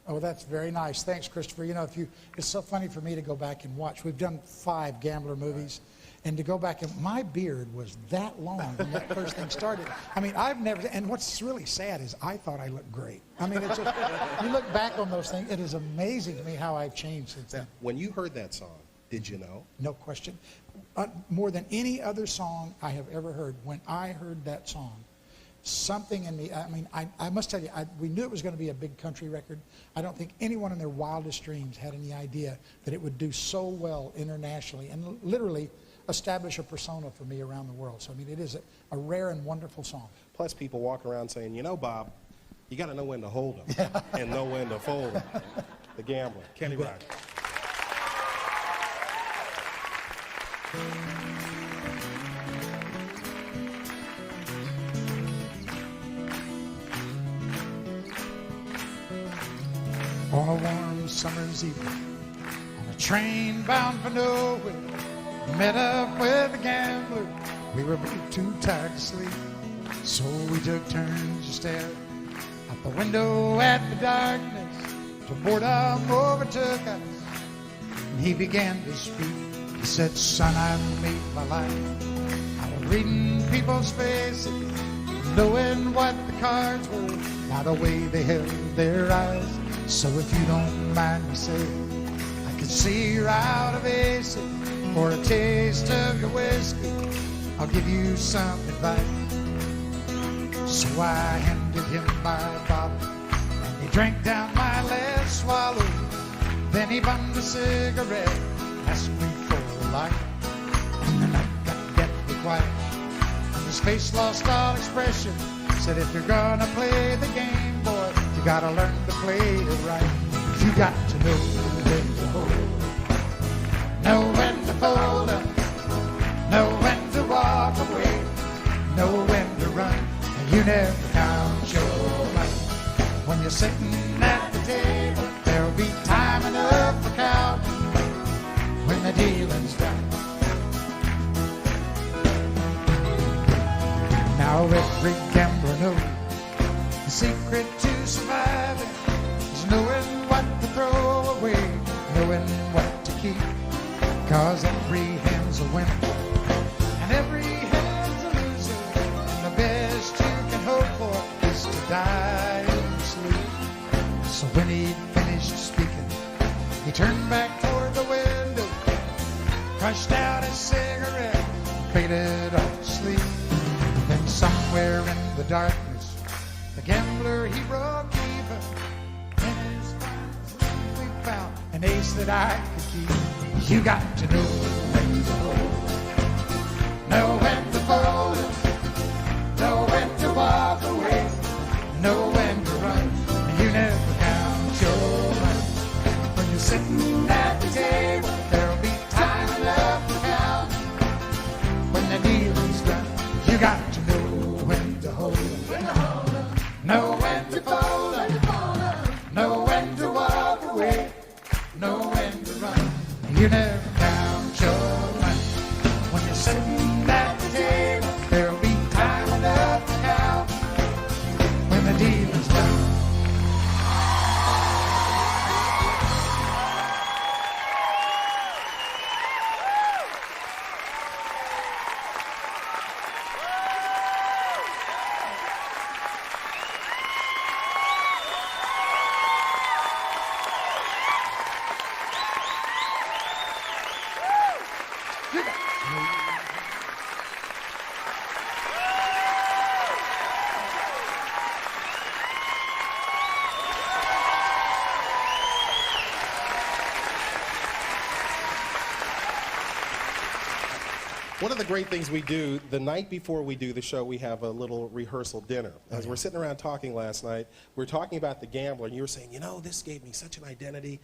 Oh, that's very nice. Thanks, Christopher. You know, it's so funny for me to go back and watch. We've done 5 Gambler movies, and to go back and my beard was that long when that first thing started. I mean, I've never. And what's really sad is I thought I looked great. I mean, it's just, you look back on those things. It is amazing to me how I've changed since then. When you heard that song, did you know? No question. More than any other song I have ever heard, when I heard that song, something in me, I mean, I must tell you, we knew it was going to be a big country record. I don't think anyone in their wildest dreams had any idea that it would do so well internationally and literally establish a persona for me around the world. So, I mean, it is a rare and wonderful song. Plus, people walk around saying, you know, Bob, you got to know when to hold them and know when to fold them. The Gambler, Kenny Rogers. On a warm summer's evening, on a train bound for nowhere, met up with a gambler. We were both too tired to sleep, so we took turns to stare out the window at the darkness till boredom overtook us. And he began to speak. He said, son, I made my life out of reading people's faces, knowing what the cards were by the way they held their eyes. So if you don't mind me saying, I can see you're out of ace. For a taste of your whiskey, I'll give you some advice. So I handed him my bottle, and he drank down my last swallow. Then he bummed a cigarette, asked me light. And the night got deathly quiet. And his face lost all expression. Said, if you're gonna play the game, boy, you gotta learn to play it right. You got to know when to hold, know when to fold up, know when to walk away, know when to run, and you never count your money. When you're sitting at the table, there'll be time enough for counting when the dealing's done. Now every gambler knows the secret to surviving is knowing what to throw away, knowing what to keep. 'Cause every hand's a winner and every hand's a loser, and the best you can hope for is to die in sleep. So when he finished speaking, he turned back toward the window, crushed out his cigarette, faded off to sleep. Then somewhere in the darkness, the gambler he broke even. In his finest we found an ace that I could keep. You got to know when to hold, know when to fold it, know when to walk away, know when to run, and you never count your money. When you're sitting at the table, there'll be time enough to count when the dealing's done. You got to know when to hold it, know when to fold it, know when to walk away, know when to run. You never count your money. When you're sitting at the table, there'll be time enough to count when the dealing's done. One of the great things we do, the night before we do the show, we have a little rehearsal dinner. As we're sitting around talking last night, we were talking about the gambler, and you were saying, you know, this gave me such an identity.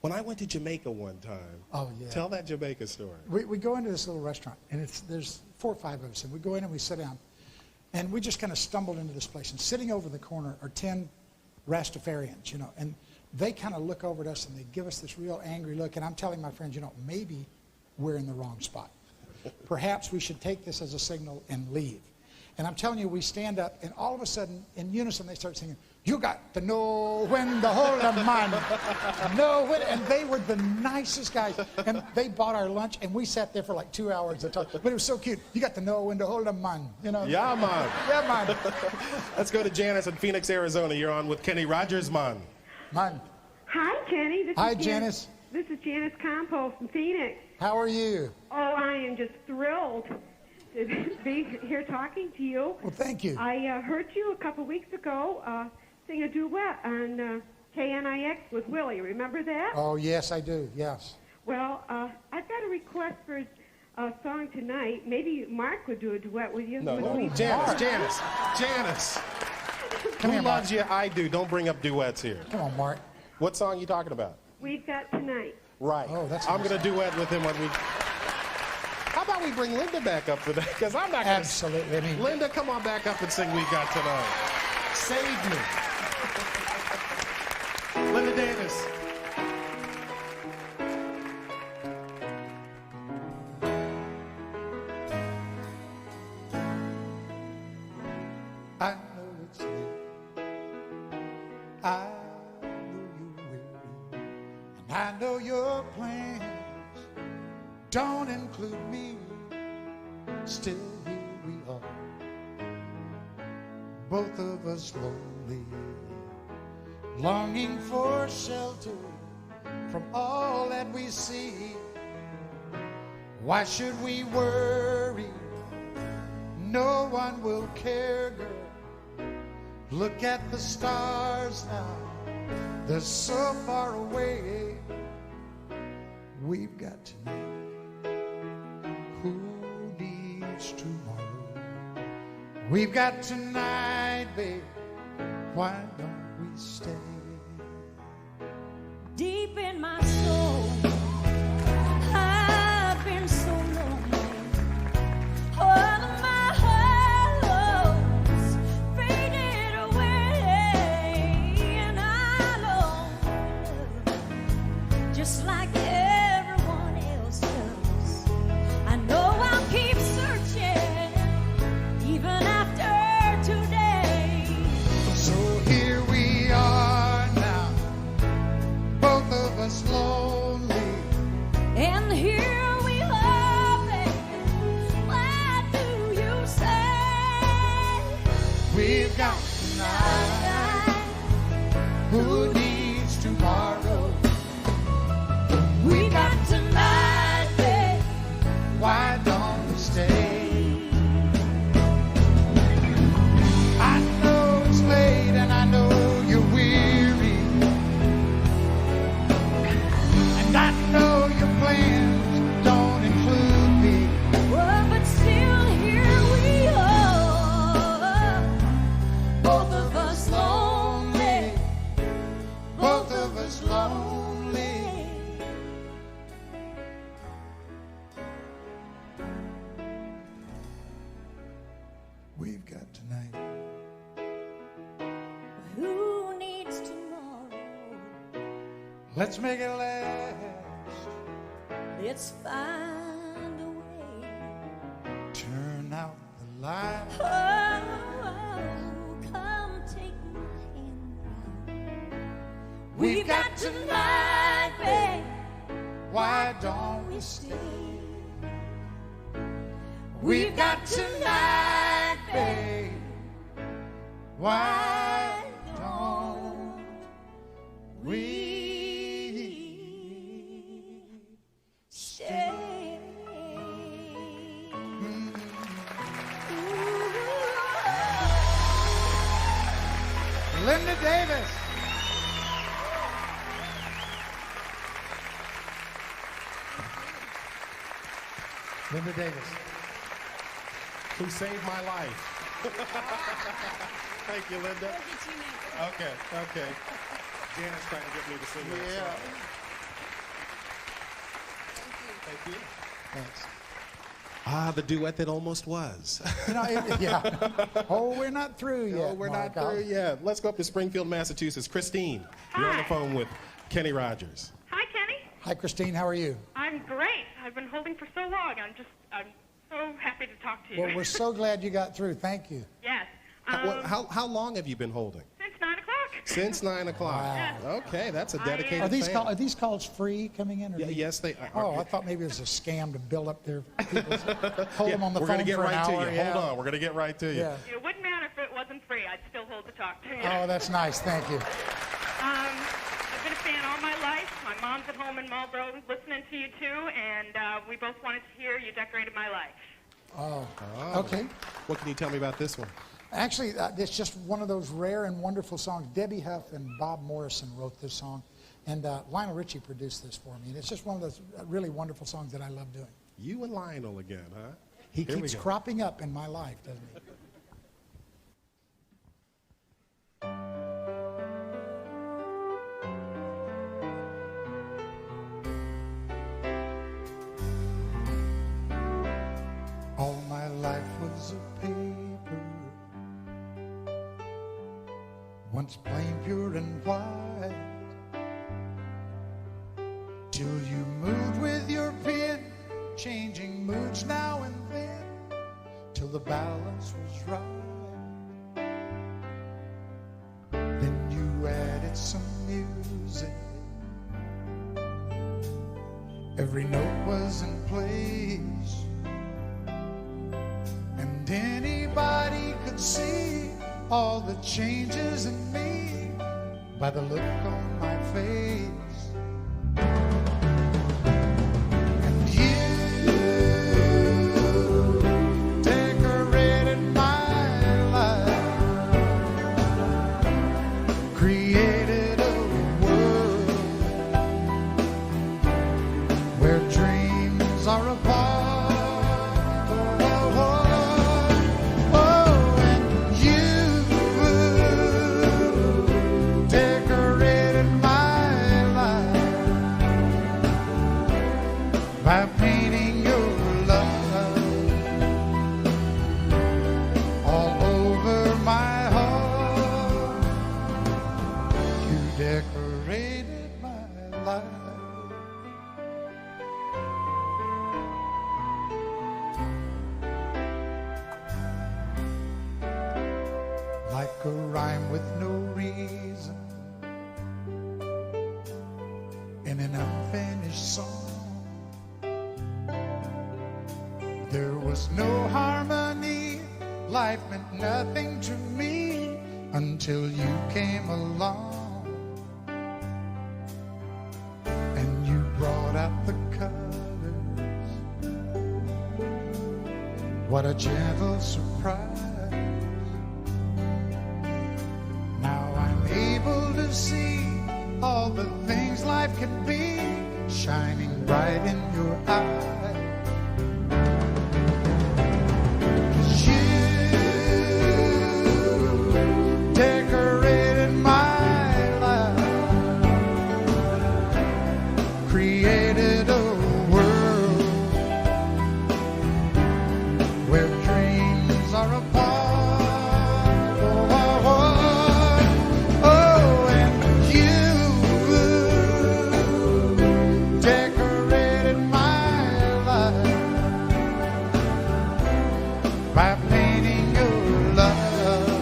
When I went to Jamaica one time, tell that Jamaica story. We go into this little restaurant, and there's 4 or 5 of us, and we go in and we sit down, and we just kind of stumbled into this place, and sitting over the corner are 10 Rastafarians, you know, and they kind of look over at us, and they give us this real angry look, and I'm telling my friends, you know, maybe we're in the wrong spot. Perhaps we should take this as a signal and leave. And I'm telling you, we stand up, and all of a sudden, in unison, they start singing, you got to know when to hold a man. Know when, and they were the nicest guys. And they bought our lunch, and we sat there for like 2 hours to talk. But it was so cute. You got to know when to hold a man, you know? Yeah, man. Yeah, man. Let's go to Janice in Phoenix, Arizona. You're on with Kenny Rogers, man. Man. Hi, Kenny. Hi, Janice. This is Janice Compost from Phoenix. How are you? Oh, I am just thrilled to be here talking to you. Well, thank you. I heard you a couple weeks ago sing a duet on KNIX with Willie. Remember that? Oh, yes, I do. Yes. Well, I've got a request for a song tonight. Maybe Mark would do a duet with you. No, Would Janice. Who loves you? I do. Don't bring up duets here. Come on, Mark. What song are you talking about? We've got tonight. Right. Oh, that's I'm going to duet with him when we... How about we bring Linda back up for that? Because I'm not going to... Absolutely. I mean... Linda, come on back up and sing We've Got Tonight. Save me. Linda Davis. I know it's late. I know you're weary. And I know your plans don't include me. Still here we are, both of us lonely, longing for shelter from all that we see. Why should we worry? No one will care, girl. Look at the stars now, they're so far away. We've got tonight. Who needs tomorrow? We've got tonight, babe. Why don't we stay? Deep in my soul, I've been so lonely. All of my hopes faded away, and I long for love, just like everyone else does. I know I'll keep searching, even after today. So here we are now, both of us lonely. And here we are, baby. What do you say? We've got tonight. Who needs tomorrow? We got tonight, babe. Why don't we stay? I know it's late and I know you're weary, and I know your plans don't include me. Oh, but still here we are, both of us lonely, Both of us lonely. We've got tonight. Who needs tomorrow? Let's make it last. Let's find a way. Turn out the light. Oh, come take my hand now. We've got tonight, babe. Why don't we stay? We've got tonight, babe. Why don't we stay? Linda Davis. Linda Davis. Who saved my life. Thank you, Linda. Okay. Janet's trying to get me to sing that song. Thank you. Thanks. Ah, the duet that almost was. You know, yeah. Oh, we're not through yet. No, we're not through yet. Let's go up to Springfield, Massachusetts. Christine, you're on the phone with Kenny Rogers. Hi, Kenny. Hi, Christine. How are you? I'm great. I've been holding for so long. I'm so happy to talk to you. Well, we're so glad you got through. Thank you. Yes. How long have you been holding? Since 9 o'clock. Since 9 o'clock. Wow. Okay, that's a dedicated fan. Are these calls free coming in? Or yes, they are. Oh, I thought maybe it was a scam to build up their people. Hold them on the we're phone gonna get for an right hour. to you. Hold on, we're going to get right to you. Yeah. It wouldn't matter if it wasn't free. I'd still hold the talk to you. Oh, that's nice. Thank you. I've been a fan all my life. My mom's at home in Marlboro listening to you, too, and we both wanted to hear You Decorated My Life. Oh, okay. What can you tell me about this one? Actually, it's just one of those rare and wonderful songs. Debbie Huff and Bob Morrison wrote this song, and Lionel Richie produced this for me. And it's just one of those really wonderful songs that I love doing. You and Lionel again, huh? He Here we keeps go. cropping up in my life, doesn't he? All my life was a paper, once plain, pure, and white, till you moved with your pen, changing moods now and then, till the balance was right. Then you added some music, every note was in place, and anybody could see all the changes in me by the look on my face. And you decorated my life, created a world where dreams are a part by painting your love all over my heart. You decorated my life. Like a rhyme with no reason in an unfinished song. There was no harmony, life meant nothing to me until you came along and you brought out the colors. What a gentle surprise. Now I'm able to see all the things life can be shining bright in your eyes. 'Cause you decorated my life, created a world where dreams are apart. By painting your love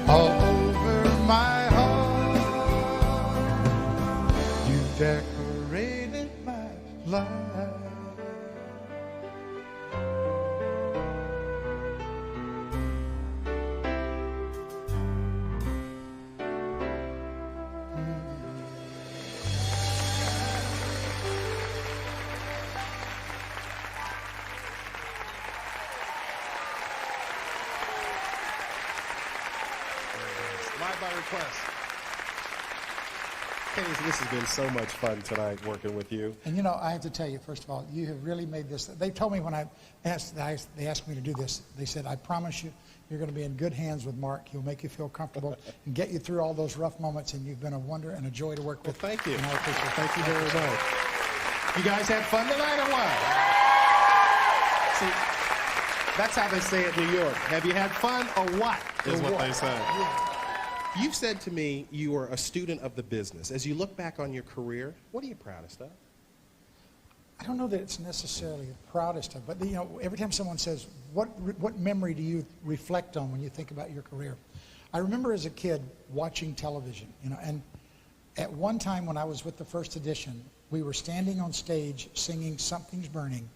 all over my heart, you decorated my life. Live by request. Kenny, this has been so much fun tonight working with you. And you know, I have to tell you, first of all, you have really made this. They told me when they asked me to do this, they said, I promise you, you're going to be in good hands with Mark. He'll make you feel comfortable and get you through all those rough moments, and you've been a wonder and a joy to work with. Well, thank you. And I appreciate it. Thank you very much. You guys had fun tonight or what? See, that's how they say it in New York. Have you had fun or what is what they say. Yeah. You've said to me you were a student of the business. As you look back on your career, what are you proudest of? I don't know that it's necessarily the proudest of, but you know, every time someone says, what memory do you reflect on when you think about your career? I remember as a kid watching television, you know, and at one time when I was with the First Edition, we were standing on stage singing Something's Burning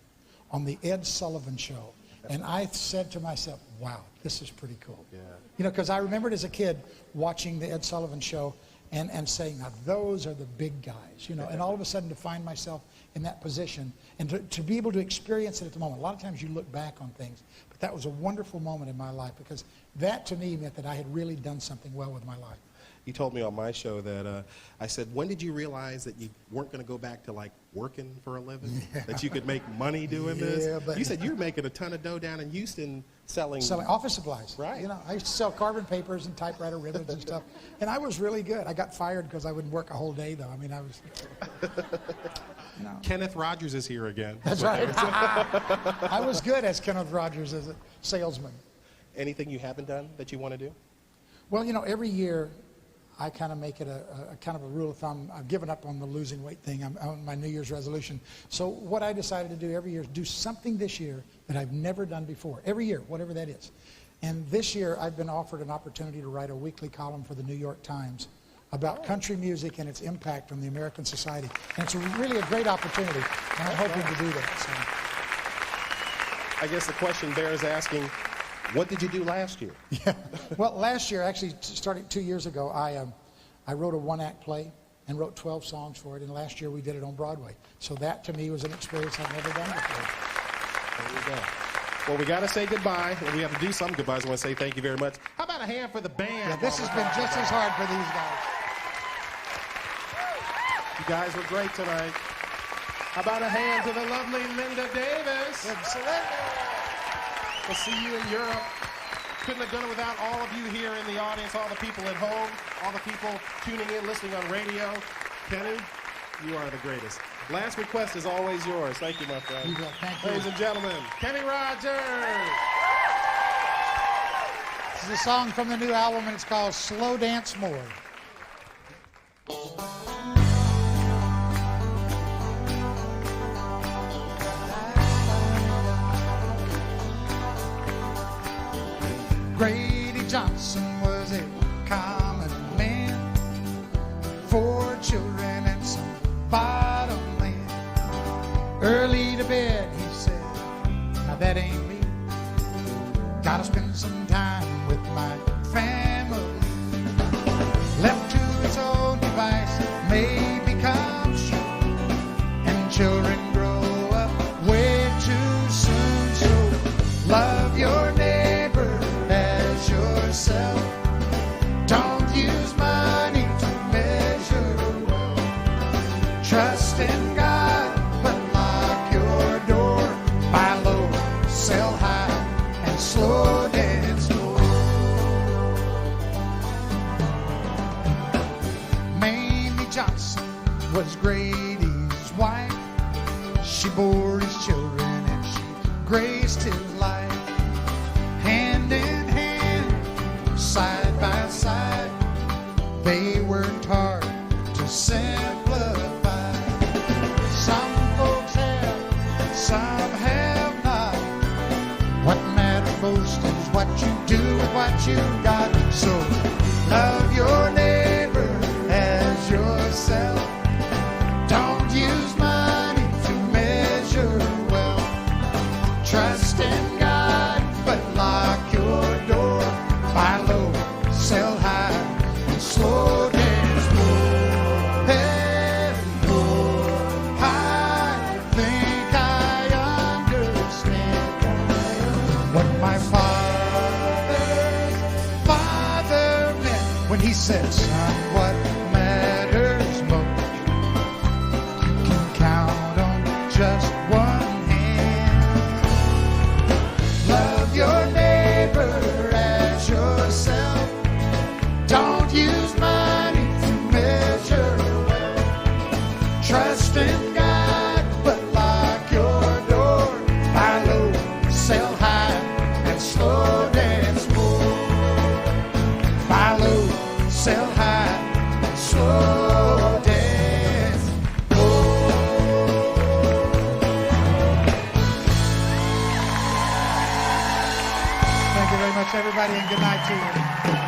on the Ed Sullivan Show. And I said to myself, wow, this is pretty cool. Yeah. You know, because I remembered as a kid watching the Ed Sullivan Show and saying, now those are the big guys, you know, and all of a sudden to find myself in that position and to be able to experience it at the moment. A lot of times you look back on things, but that was a wonderful moment in my life because that to me meant that I had really done something well with my life. You told me on my show that I said, when did you realize that you weren't going to go back to like working for a living? Yeah. That you could make money doing this? But you said you were making a ton of dough down in Houston selling office supplies. Right. You know, I used to sell carbon papers and typewriter ribbons and stuff. And I was really good. I got fired because I wouldn't work a whole day though. I mean, I was... You know. Kenneth Rogers is here again. That's right. I was good as Kenneth Rogers as a salesman. Anything you haven't done that you want to do? Well, you know, every year I kind of make it a kind of a rule of thumb. I've given up on the losing weight thing. I'm on my New Year's resolution. So what I decided to do every year is do something this year that I've never done before. Every year, whatever that is. And this year I've been offered an opportunity to write a weekly column for the New York Times about country music and its impact on the American society. And it's really a great opportunity, and I'm hoping to do that. So. I guess the question bears asking, what did you do last year? Yeah. Well, last year, actually, starting 2 years ago, I wrote a one-act play and wrote 12 songs for it, and last year we did it on Broadway. So that, to me, was an experience I've never done before. There you go. Well, we got to say goodbye. We have to do some goodbyes. I want to say thank you very much. How about a hand for the band? Yeah, this has been just as hard for these guys. You guys were great tonight. How about a hand to the lovely Linda Davis? We'll see you in Europe. Couldn't have done it without all of you here in the audience, all the people at home, all the people tuning in, listening on radio. Kenny, You are the greatest. Last request is always yours. Thank you, my friend. You bet. Thank you. Ladies and gentlemen, Kenny Rogers. This is a song from the new album, and it's called Slow Dance More. Grady Johnson was a common man, 4 children and some bottom land. Early to bed, he said, now that ain't me. Gotta spend some time with my family. Left to his own device, may become sure, and children grow up way too soon. So love your neighbor as yourself. Don't use money to measure wealth. Trust in God, but lock your door. Buy low, sell high, and slow dance more. Mamie Johnson was Grady's wife. She bore his children and she graced his life. Hand in hand, side by side, they worked hard to simplify. Some folks have, some have not. What matters most is what you do with what you got. So love your neighbor as yourself. Don't use money to measure wealth. Trust in God, but lock your door. Buy low, sell high, and slow dance more. Hey, oh, I think I understand what my father's father meant when he said, son, what matters most? You can count on just one hand. Love your neighbor as yourself. Don't use money to measure wealth. Trust in God, but lock your door. Buy low, sell high, and slow dance more. Buy low, sell high, and slow dance more. Thank you very much, everybody, and good night to you.